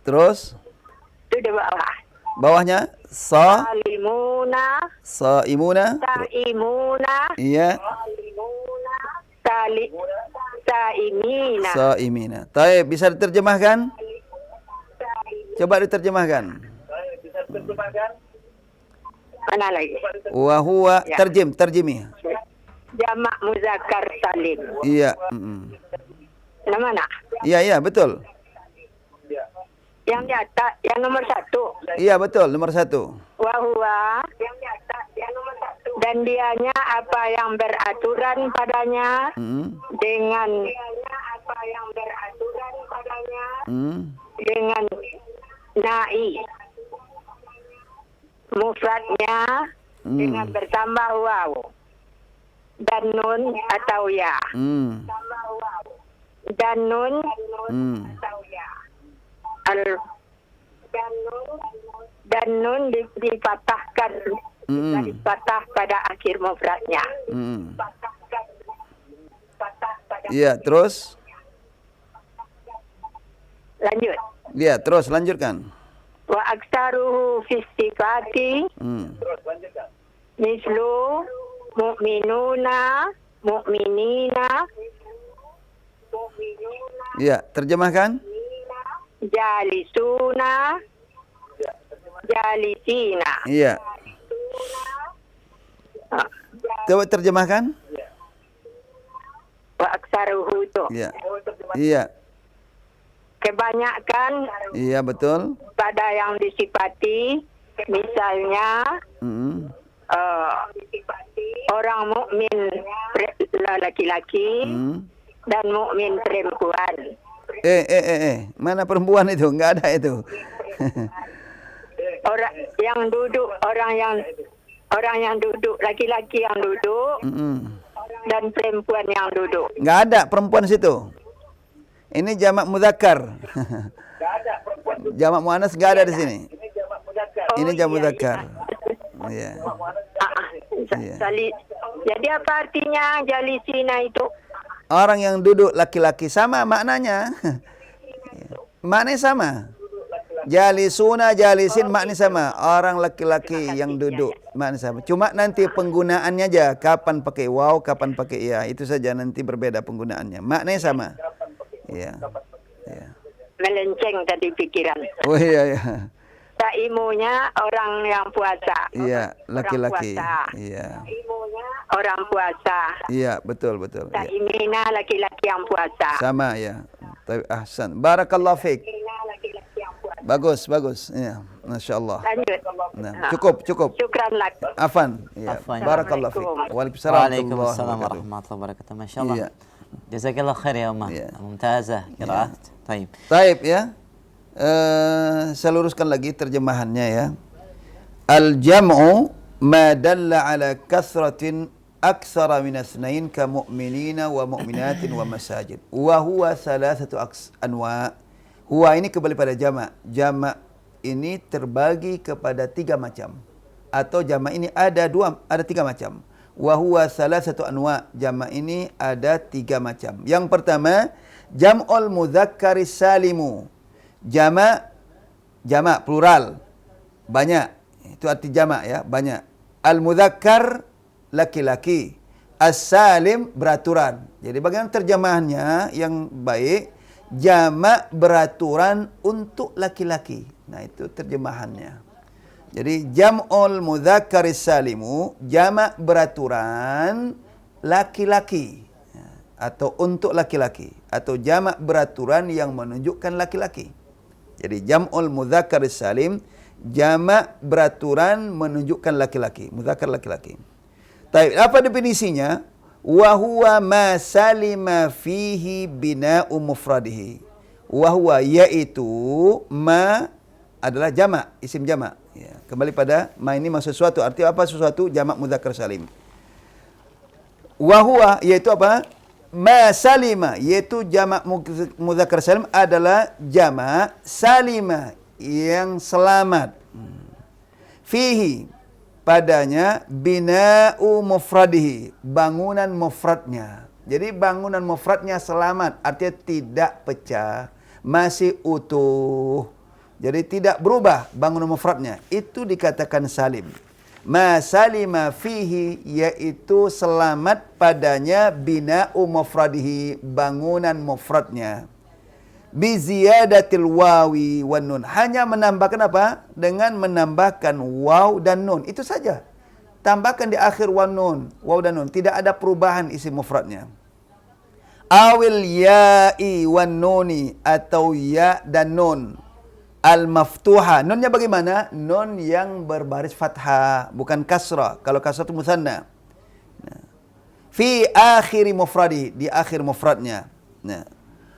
Terus Itu di bawah. bawahnya sa Salimuna saimuna. saimuna Iya. sali saimina. Saimina. Taib, bisa diterjemahkan? Coba diterjemahkan. Mana lagi? Wa huwa Ya. terjemih. Jamak muzakkar salim. Iya. Nah, mana? Iya, iya, betul. Yang di atas, yang nomor 1. Iya, betul, nomor 1. Wahwa yang di atas, yang nomor 1. Dan dianya apa yang beraturan padanya dengan apa yang beraturan padanya dengan nai. Mufradnya dengan bertambah waw dan nun atau ya. Dan nun atau ya. Dan nun dipatahkan, dipatah pada akhir mufradnya. Iya, terus? Lanjut. Iya, terus lanjutkan. Wa aksaruhu fi sifati mislu mu'minuna mu'minina Iya, terjemahkan. jalisuna jalisina. Iya. Coba terjemahkan. Wa aksaruhu itu Iya. Iya. kebanyakan Iya, betul. pada yang disifati, misalnya orang mukmin laki-laki dan mukmin perempuan. Mana perempuan itu? Enggak ada itu. Orang yang duduk, laki-laki yang duduk dan perempuan yang duduk. Enggak ada perempuan situ. Ini jamak mudzakkar. Jamak muannas enggak ada di sini. Ini jamak mudzakkar. Iya. Iya. Jadi apa artinya jalisina itu? Orang yang duduk laki-laki sama maknanya. Maknanya sama. Jalisuna jalisin maknanya sama. Orang laki-laki yang duduk maknanya sama. Cuma nanti penggunaannya aja, kapan pakai waw, kapan pakai ya, itu saja nanti berbeda penggunaannya. Maknanya sama. Iya. Iya. Melenceng tadi pikiran. Oh iya iya. Saimunya orang yang puasa. Iya, laki-laki. Orang puasa. Iya. Saimunya orang puasa. Iya, betul betul. Iya. Saimina laki-laki yang puasa. Sama ya. Tapi ahsan. Barakallahu fiik. Bagus, bagus. Ya, masyaallah. Lanjut. Nah, cukup. Syukran lak. Afan. Ya. Afwan. Barakallahu fiik. Waalaikumsalam. Waalaikumsalam warahmatullahi wabarakatuh. Masya Allah. Iya. Jazakallah khair ya Umar. Iya. Mumtazah. Qiraat. Taib. Taib ya. Saya luruskan lagi terjemahannya ya. Al-jam'u ma dalla ala kathratin aktsara min itsnain ka mu'minina wa mu'minatin wa masajid. Wa huwa thalathatu anwa. Huwa ini kembali pada jamak. Jamak ini terbagi kepada 3 macam. Atau jamak ini ada 3 macam. Wa huwa thalathatu anwa. Jamak ini ada 3 macam. Yang pertama, jam'ul mudzakkaris salimu. Jamak plural, banyak. Itu arti jamak ya, banyak. Al-mudzakkar laki-laki, as-salim beraturan. Jadi bagaimana terjemahannya yang baik? jamak beraturan untuk laki-laki. Nah, itu terjemahannya. Jadi jam'ul mudzakkaris salimu, jamak beraturan laki-laki atau untuk laki-laki, atau jamak beraturan yang menunjukkan laki-laki. Jadi jam'ul mudzakkaris salim, jamak beraturan menunjukkan laki-laki, mudzakkar laki-laki. Baik, apa definisinya? Wa huwa ma salima fihi bina'u mufradihi. Wa huwa yaitu ma adalah jamak, isim jamak. Ya, kembali pada ma ini maksud sesuatu. Artinya apa sesuatu? Jamak mudzakkar salim. Wa huwa yaitu apa? Ma salima yaitu jamak mudzakkar salim adalah jamak salima yang selamat. Fihi padanya bina'u mufradihi, bangunan mufradnya. Jadi bangunan mufradnya selamat, artinya tidak pecah, masih utuh. Jadi tidak berubah bangunan mufradnya. Itu dikatakan salim. Ma salima fihi yaitu selamat padanya bina'u mufradihi, bangunan mufradnya. Bi ziyadatil wawi wan nun. Hanya menambahkan apa? Dengan menambahkan waw dan nun. Itu saja. Tambahkan di akhir wan nun, waw dan nun. Tidak ada perubahan isim mufradnya. Awil ya'i wan nuni, atau ya dan nun. Al-maftuha. Nunnya bagaimana? Nun yang berbaris fathah, bukan kasrah. Kalau kasrah itu musanna. Nah. Fi akhiri mufradi, di akhir mufradnya. Nah.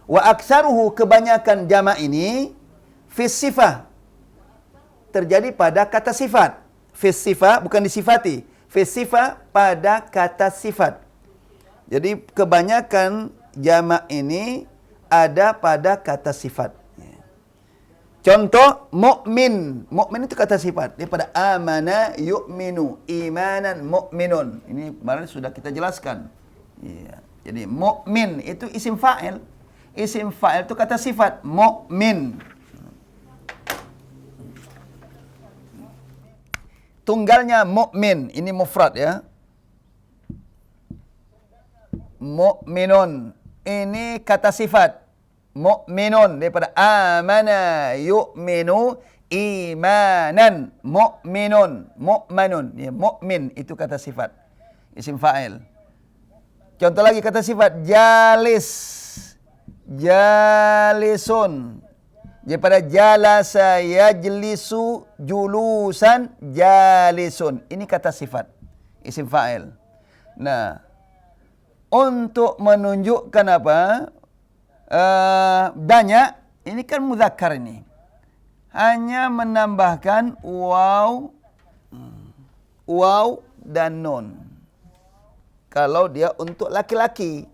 Wa aksaruhu, kebanyakan jamak ini fi sifah, terjadi pada kata sifat. Fi sifah, bukan disifati. Fi sifah, pada kata sifat. Jadi kebanyakan jamak ini ada pada kata sifat. Contoh, mukmin. Mukmin itu kata sifat. Daripada amana yu'minu, imanan mu'minun. Ini kemarin sudah kita jelaskan. Ya. Jadi mukmin itu isim fa'il. Isim fa'il itu kata sifat. Mukmin. Tunggalnya mukmin. Ini mufrad ya. Mukminun. Ini kata sifat. Mu'minun, daripada amana yu'minu imanan mu'minun, mu'manun. Ya, mu'min itu kata sifat, isim fa'il. Contoh lagi kata sifat, jalis, jalisun. Daripada jalasa yajlisu julusan jalisun. Ini kata sifat, isim fa'il. Nah, untuk menunjukkan apa? Banyak, ini kan mudzakkar ini. Hanya menambahkan waw dan nun. Kalau dia untuk laki-laki,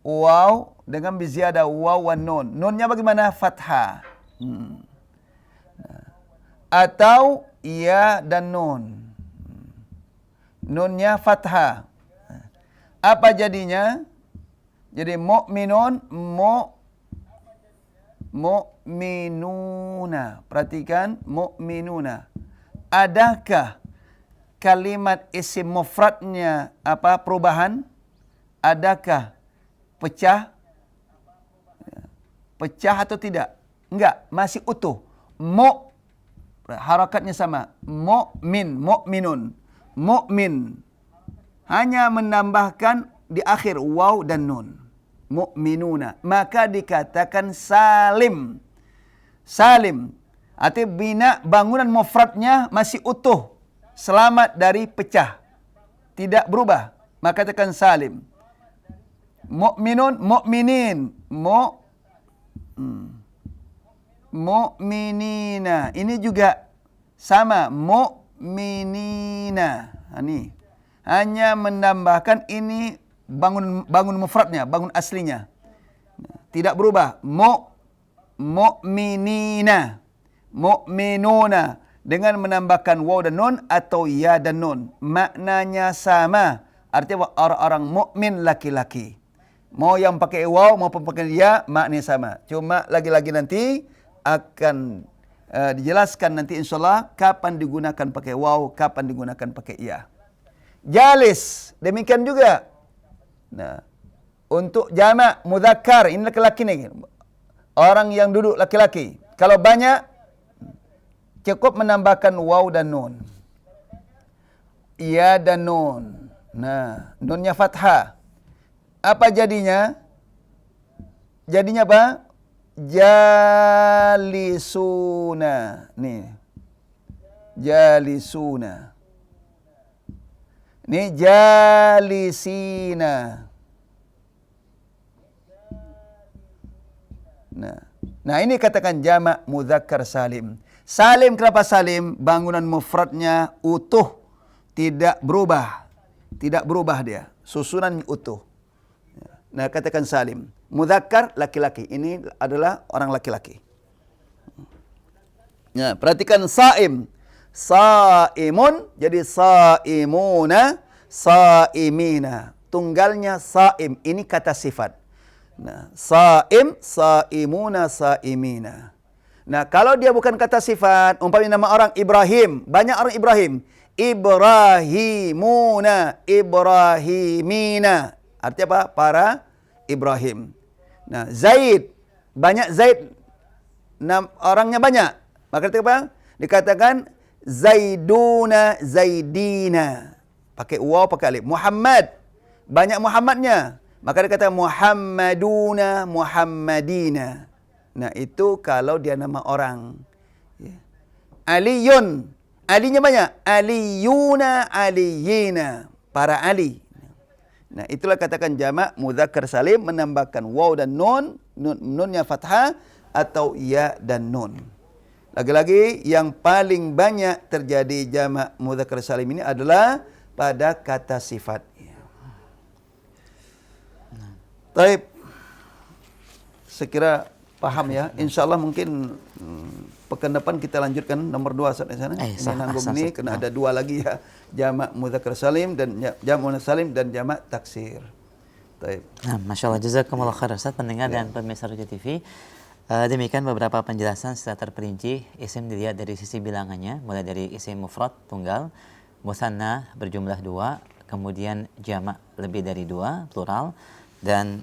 waw dengan biziyadah waw wa nun. Nunnya bagaimana? Fathah. Atau ya dan nun. Nunnya fathah. Apa jadinya? Jadi mu'minun, mu'minuna. Perhatikan, mu'minuna. Adakah kalimat isim mufradnya apa perubahan? Adakah pecah? Pecah atau tidak? Enggak, masih utuh. Harakatnya sama. Mu'min, mu'minun. Mu'min. Hanya menambahkan di akhir waw dan nun. Mu'minuna, maka dikatakan salim. Salim, artinya bina bangunan mufradnya masih utuh, selamat dari pecah, tidak berubah, maka katakan salim. Mu'minun, mu'minin, mu'minina, ini juga sama, mu'minina. Ini hanya menambahkan ini bangun mufradnya, bangun aslinya. Tidak berubah. Mu'minina, mu'minuna, dengan menambahkan waw dan nun atau ya dan nun. Maknanya sama. Artinya orang-orang mukmin laki-laki. Mau yang pakai waw maupun pakai ya, maknanya sama. Cuma lagi-lagi nanti akan dijelaskan nanti insyaallah kapan digunakan pakai waw, kapan digunakan pakai ya. Jalis, demikian juga. Nah, untuk jamak mudzakkar, ini laki-laki nih. Orang yang duduk laki-laki. Kalau banyak, cukup menambahkan waw dan nun. Ya dan nun. Nah, nunnya fathah. Apa jadinya? Jadinya apa? Jalisuna. Nih. Jalisuna. Ini jalisina. Nah ini katakan jamak mudzakkar salim. Salim kenapa salim? Bangunan mufradnya utuh, tidak berubah. Tidak berubah dia. Susunan utuh. Nah katakan salim. Mudzakkar laki-laki. Ini adalah orang laki-laki. Nah, perhatikan saim. Saimun jadi saimuna, saimina. Tunggalnya saim. Ini kata sifat. Nah, saim, saimuna, saimina. Nah, kalau dia bukan kata sifat, umpamanya nama orang Ibrahim, banyak orang Ibrahim. Ibrahimuna, Ibrahimina. Artinya apa? Para Ibrahim. Nah, Zaid, banyak Zaid. Orangnya banyak. Maka apa? Dikatakan Zaiduna, Zaidina. Pakai waw, pakai alif. Muhammad, banyak Muhammadnya. Maka dikatakan Muhammaduna, Muhammadina. Nah, itu kalau dia nama orang. Aliyun, alinya banyak. Aliyuna, aliyina. Para Ali. Nah, itulah katakan jamak mudzakkar salim menambahkan waw dan nun, nunnya fathah atau ya dan nun. Lagi-lagi yang paling banyak terjadi jamak mudzakkar salim ini adalah pada kata sifat. Baik. Sekira paham ya. Insyaallah mungkin pekan depan kita lanjutkan nomor 2 sampai sana. Menanggung ini kena ada 2 lagi ya. Jamak mudzakkar salim dan jamak muannas salim dan jamak taksir. Baik. Nah, masyaallah jazakumullah khair Ustaz pendengar dan pemirsa Roja TV. Demikian beberapa penjelasan secara terperinci. Isim dilihat dari sisi bilangannya, mulai dari isim mufrad tunggal, musanna berjumlah 2, kemudian jamak lebih dari 2 plural, dan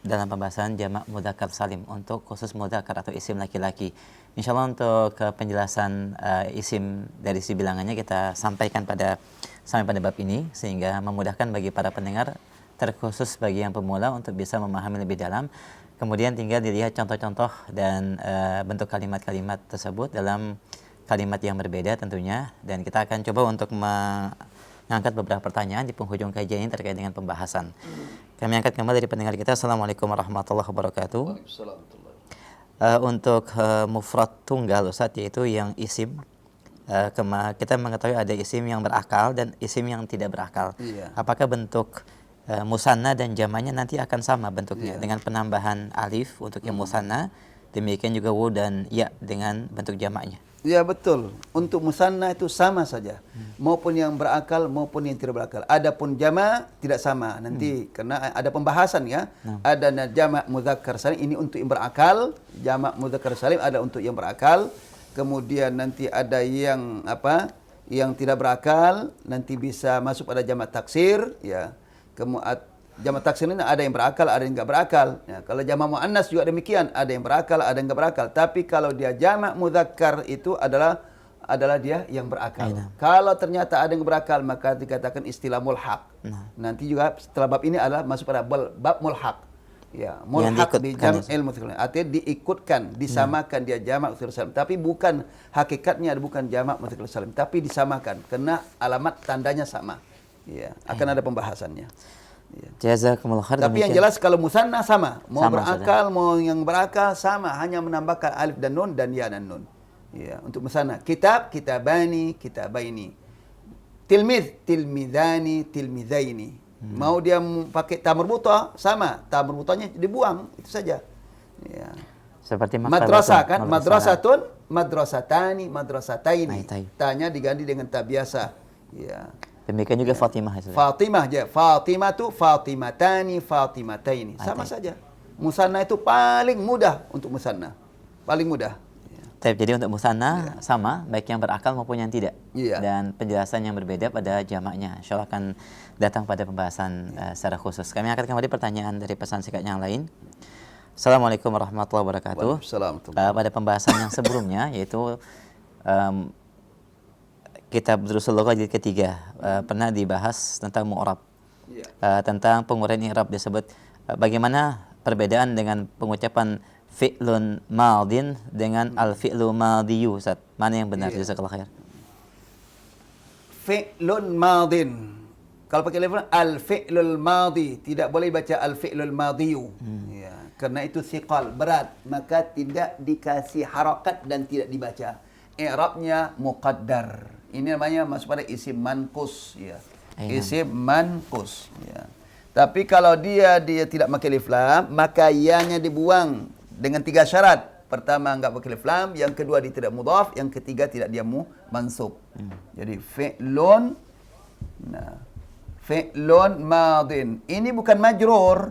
dalam pembahasan jamak mudzakkar salim untuk khusus mudzakkar atau isim laki-laki. Insyaallah untuk penjelasan isim dari sisi bilangannya kita sampaikan sampai pada bab ini sehingga memudahkan bagi para pendengar, terkhusus bagi yang pemula untuk bisa memahami lebih dalam. Kemudian tinggal dilihat contoh-contoh dan bentuk kalimat-kalimat tersebut dalam kalimat yang berbeda tentunya. Dan kita akan coba untuk mengangkat beberapa pertanyaan di penghujung kajian ini terkait dengan pembahasan. Kami angkat kembali dari pendengar kita. Assalamualaikum warahmatullahi wabarakatuh. Untuk mufrad tunggal Ustaz, yaitu yang isim. Kita mengetahui ada isim yang berakal dan isim yang tidak berakal. Iya. Apakah bentuk musanna dan jamaknya nanti akan sama bentuknya dengan penambahan alif untuk yang musanna, demikian juga waw dan ya dengan bentuk jamaknya? Ya betul. Untuk musanna itu sama saja. Maupun yang berakal maupun yang tidak berakal. Adapun jamak tidak sama. Nanti karena ada pembahasan ya. Ada jamak mudzakkar salim ini untuk yang berakal, jamak mudzakkar salim ada untuk yang berakal. Kemudian nanti ada yang yang tidak berakal, nanti bisa masuk pada jamak taksir ya. Jamak taksir ini ada yang berakal, ada yang enggak berakal. Ya, kalau jamak muannas juga demikian, ada yang berakal, ada yang enggak berakal. Tapi kalau dia jamak mudzakkar itu adalah dia yang berakal. Kalau ternyata ada yang berakal maka dikatakan istilah mulhaq. Nanti juga setelah bab ini adalah masuk pada bab mulhaq. Ya, mulhaq di jam'il mudzakkar. Artinya diikutkan, disamakan dia jamak mudzakkar salim. Tapi bukan hakikatnya bukan jamak mudzakkar salim, tapi disamakan karena alamat tandanya sama. Ya, akan ada pembahasannya. Ya. Jazakumullah khair. Tapi yang jelas kalau musanna sama, mau sama berakal, saja. mau yang berakal sama, hanya menambahkan alif dan nun dan ya dan nun. Ya, untuk musanna. Kitab, kitabani, kitabaini. Tilmidz, tilmidani, tilmidzaini. Mau dia pakai ta marbuthah, sama, ta marbuthahnya dibuang, itu saja. Ya. Seperti madrasah kan, madrasatun, madrasatani, madrasataini. Tanya diganti dengan ta biasa. Ya. Demikian juga Fatimah. Fatimah aja. Fatimah tu Fatimatani, Fatimataini. Sama saja. Musanna itu paling mudah untuk musanna. Paling mudah. Jadi untuk musanna sama, baik yang berakal maupun yang tidak. Dan penjelasan yang berbeda pada jamaknya. Insyaallah akan datang pada pembahasan secara khusus. Kami akan kembali pertanyaan dari pesan singkat yang lain. Assalamualaikum warahmatullahi wabarakatuh. Waalaikumsalam. Pada pembahasan yang sebelumnya yaitu kitab Durusul Lughah jilid ketiga pernah dibahas tentang mu'rab. Tentang penguraian i'rab disebut bagaimana perbedaan dengan pengucapan fi'lun madin dengan al-fi'lu madiyu, Ustaz. Mana yang benar? Jazakallah khair. Fi'lun madin. Kalau pakai level al-fi'lul madi, tidak boleh baca al-fi'lul madiyu. Ya, karena itu thiqal, berat, maka tidak dikasih harakat dan tidak dibaca. I'rabnya muqaddar. Ini namanya masuk pada isim manqus, ya. Isim manqus, ya. Tapi kalau dia tidak pakai alif lam, maka ya-nya dibuang dengan 3 syarat. Pertama enggak pakai alif lam, yang kedua dia tidak mudhaf, yang ketiga tidak dia mansub. Jadi fi'lun, nah, fi'lun madin. Ini bukan majrur.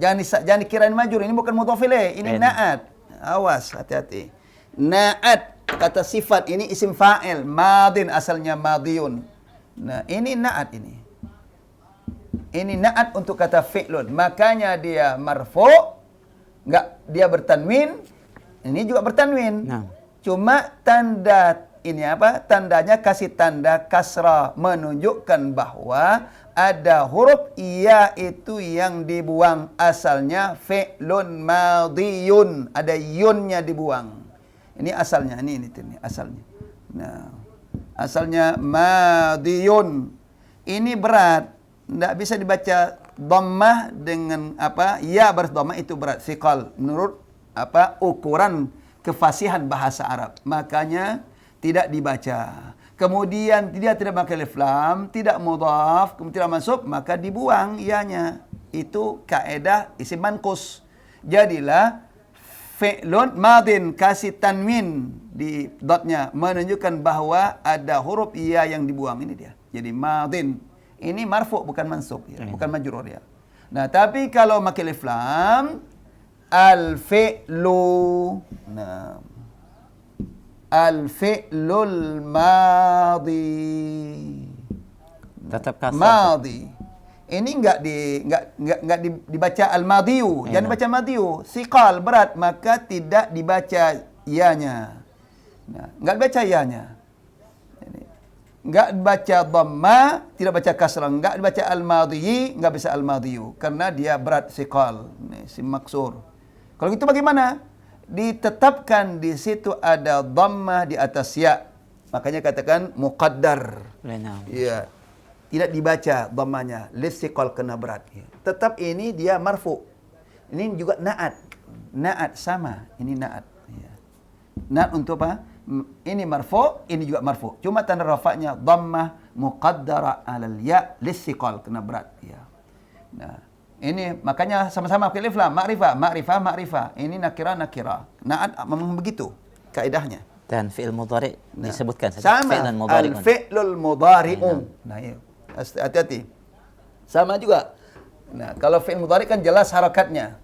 Jangan dikirain majrur, ini bukan mudhaf ilaih, ini na'at. Awas, hati-hati. Na'at kata sifat, ini isim fa'il, madin asalnya madiyun. Nah, ini na'at ini. Ini na'at untuk kata fi'lun. Makanya dia marfu', enggak dia bertanwin, ini juga bertanwin. Cuma tanda ini apa? Tandanya kasih tanda kasrah, menunjukkan bahwa ada huruf ya itu yang dibuang. Asalnya fi'lun madiyun, ada yunnya dibuang. Ini asalnya, ini asalnya. Nah, asalnya madiyun. Ini berat, tidak bisa dibaca dhammah dengan apa? Ya berdhammah itu berat, thiqal menurut apa? Ukuran kefasihan bahasa Arab. Makanya tidak dibaca. Kemudian dia tidak pakai alif lam, tidak mudhaf, kemudian tidak masuk, maka dibuang ya-nya. Itu kaidah isim manqus. Jadilah fi'lun madin, kasih tanwin di dotnya, menunjukkan bahwa ada huruf ya yang dibuang. Ini dia. Jadi madin. Ini marfu' bukan mansub, ya. Bukan majrur, ya. Nah, tapi kalau pakai alif lam, al-fi'lu. Nah, al-fi'lul madi. Tetap kasar. Madi. Ini enggak dibaca al-madiyu. Jangan dibaca madiyu. Siqal, berat, maka tidak dibaca ya-nya. Nah, enggak dibaca ya-nya. Enggak baca dhamma, tidak baca kasrah, enggak dibaca al-madhi, enggak bisa al-madhiyu karena dia berat siqal, sim maksur. Kalau gitu bagaimana? Ditetapkan di situ ada dhammah di atas ya. Makanya katakan muqaddar. Iya. Tidak dibaca dhammanya, listiqal kena berat. Ya. Tetap ini dia marfu. Ini juga na'at. Na'at sama, ini na'at. Ya. Na'at untuk apa? Ini marfu, ini juga marfu. Cuma tanda rafa'nya dhammah muqaddara 'alal ya listiqal kena berat. Ya. Nah, ini makanya sama-sama pakai alif lam, ma'rifah, ma'rifah, ma'rifah. Ini nakira, nakira. Na'at memang begitu kaidahnya. Dan fi'il mudhari disebutkan sama al-fi'lul mudhari'un. Nah, ya. Hati-hati. Sama juga. Nah, kalau fi'il mudhari kan jelas harakatnya.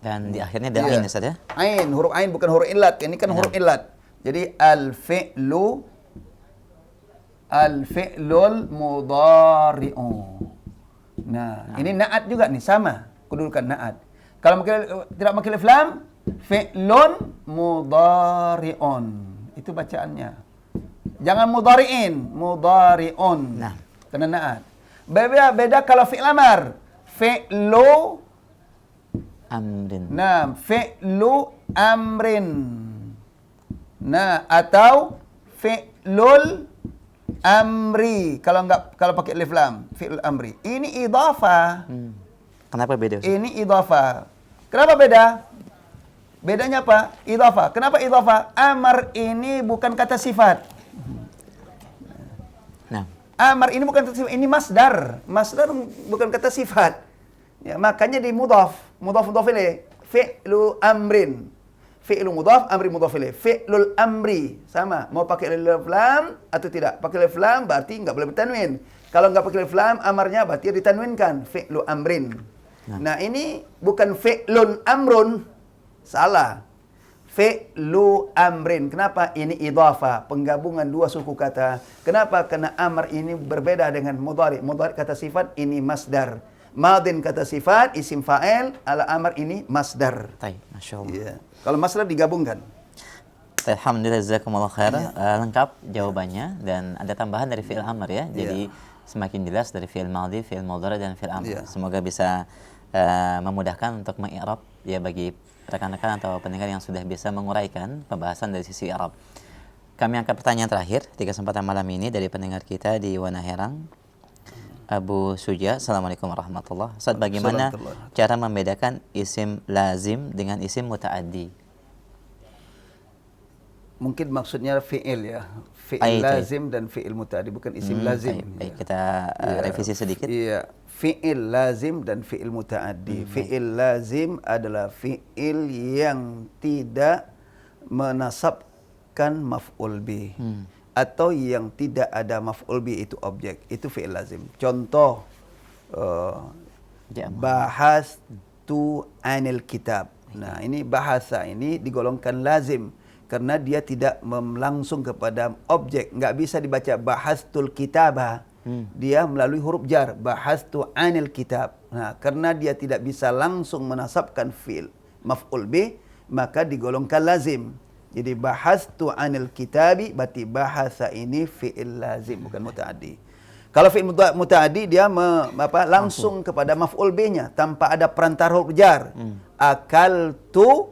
Dan di akhirnya ada ain, Ustaz, ya? Ain, huruf ain bukan huruf illat. Ini kan huruf illat. Jadi al-fi'lul mudhari'u. Nah, ini na'at juga nih, sama kedudukan na'at. Kalau tidak pakai alif lam, fi'lun mudhari'un. Itu bacaannya. Jangan mudhari'in, mudhari'un. Nah, kena na'at. Beda kalau fi'l amar. Fi'lu amrin. Nah, fi'lu amrin. Nah, atau fi'lul amri. Kalau pakai alif lam, fi'lul amri. Ini idhafah. Kenapa beda, Ustaz? Ini idhafah. Kenapa beda? Bedanya apa? Idhafah. Kenapa idhafah? Amar ini bukan kata sifat. Nah, amar ini bukan kata sifat, ini masdar. Masdar bukan kata sifat. Ya, makanya di mudhaf ilaih. Fi'lu amrin. Fi'lu mudhaf, amri mudhaf ilaih. Fi'lul amri sama, mau pakai alif lam atau tidak. Pakai alif lam berarti enggak boleh bertanwin. Kalau enggak pakai alif lam, amarnya berarti ditanwinkan. Fi'lu amrin. Nah, ini bukan fi'lun amrun. Salah. Fi'lu amrin. Kenapa? Ini idhafah, penggabungan dua suku kata. Kenapa? Karena amr ini berbeda dengan mudhari. Mudhari kata sifat, ini masdar. Madin kata sifat, isim fa'il, al-amr ini masdar. Baik, Masya Allah. Iya. Kalau masdar digabungkan. Alhamdulillah, jazakumullah khair. Lengkap jawabannya dan ada tambahan dari fi'il amr ya. Jadi semakin jelas dari fi'il madhi, fi'il mudhari dan fi'il amr. Semoga bisa memudahkan untuk mengi'rab ya bagi rekan-rekan atau pendengar yang sudah bisa menguraikan pembahasan dari sisi i'rab. Kami angkat pertanyaan terakhir di kesempatan malam ini dari pendengar kita di Wana Herang, Abu Suja. Assalamualaikum warahmatullahi wabarakatuh. Ustaz, bagaimana cara membedakan isim lazim dengan isim muta'addi? Mungkin maksudnya fi'il ya. Fi'il lazim dan fi'il muta'addi, bukan isim lazim. Baik, kita revisi sedikit. Iya, fi'il lazim dan fi'il muta'addi. Fi'il lazim adalah fi'il yang tidak menasabkan maf'ul bih. Atau yang tidak ada maf'ul bih itu objek. Itu fi'il lazim. Contoh, bahas tu anil kitab. Nah, ini bahasa ini digolongkan lazim karena dia tidak langsung kepada objek. Nggak bisa dibaca bahastul kitabah. Dia melalui huruf jar. Bahastu anil kitab. Nah, karena dia tidak bisa langsung menasabkan fi'il maf'ul bih, maka digolongkan lazim. Jadi bahastu anil kitabi, berarti bahasa ini fi'il lazim, bukan muta'addi. Kalau fi'il muta'addi dia langsung kepada maf'ul bihnya tanpa ada perantara huruf jar. Akaltu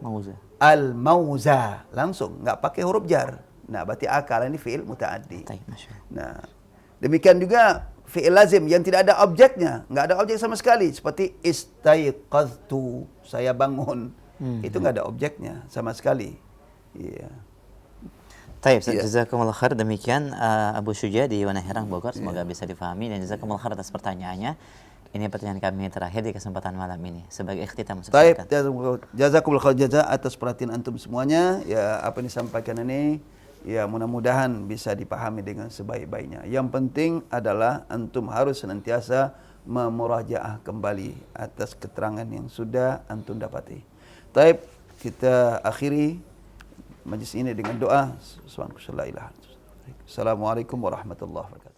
al-mauza, langsung, nggak pakai huruf jar. Nah, berarti akal ini fi'il muta'addi. Nah, demikian juga fi'il lazim yang tidak ada objeknya, nggak ada objek sama sekali, seperti istaiqaztu, saya bangun. Itu nggak ada objeknya sama sekali. Iya. Taib, jazakumullah khair. Demikian Abu Syuja di Wana Herang, Bogor. Semoga bisa difahami dan jazakumullah khair atas pertanyaannya. Ini pertanyaan kami terakhir di kesempatan malam ini sebagai ikhtitam. Taib, jazakumullah khair atas perhatian antum semuanya. Ya, apa yang disampaikan ini ya mudah-mudahan bisa dipahami dengan sebaik-baiknya. Yang penting adalah antum harus senantiasa memurajaah kembali atas keterangan yang sudah antum dapati. Taib, kita akhiri majlis ini dengan doa. Assalamualaikum warahmatullahi wabarakatuh.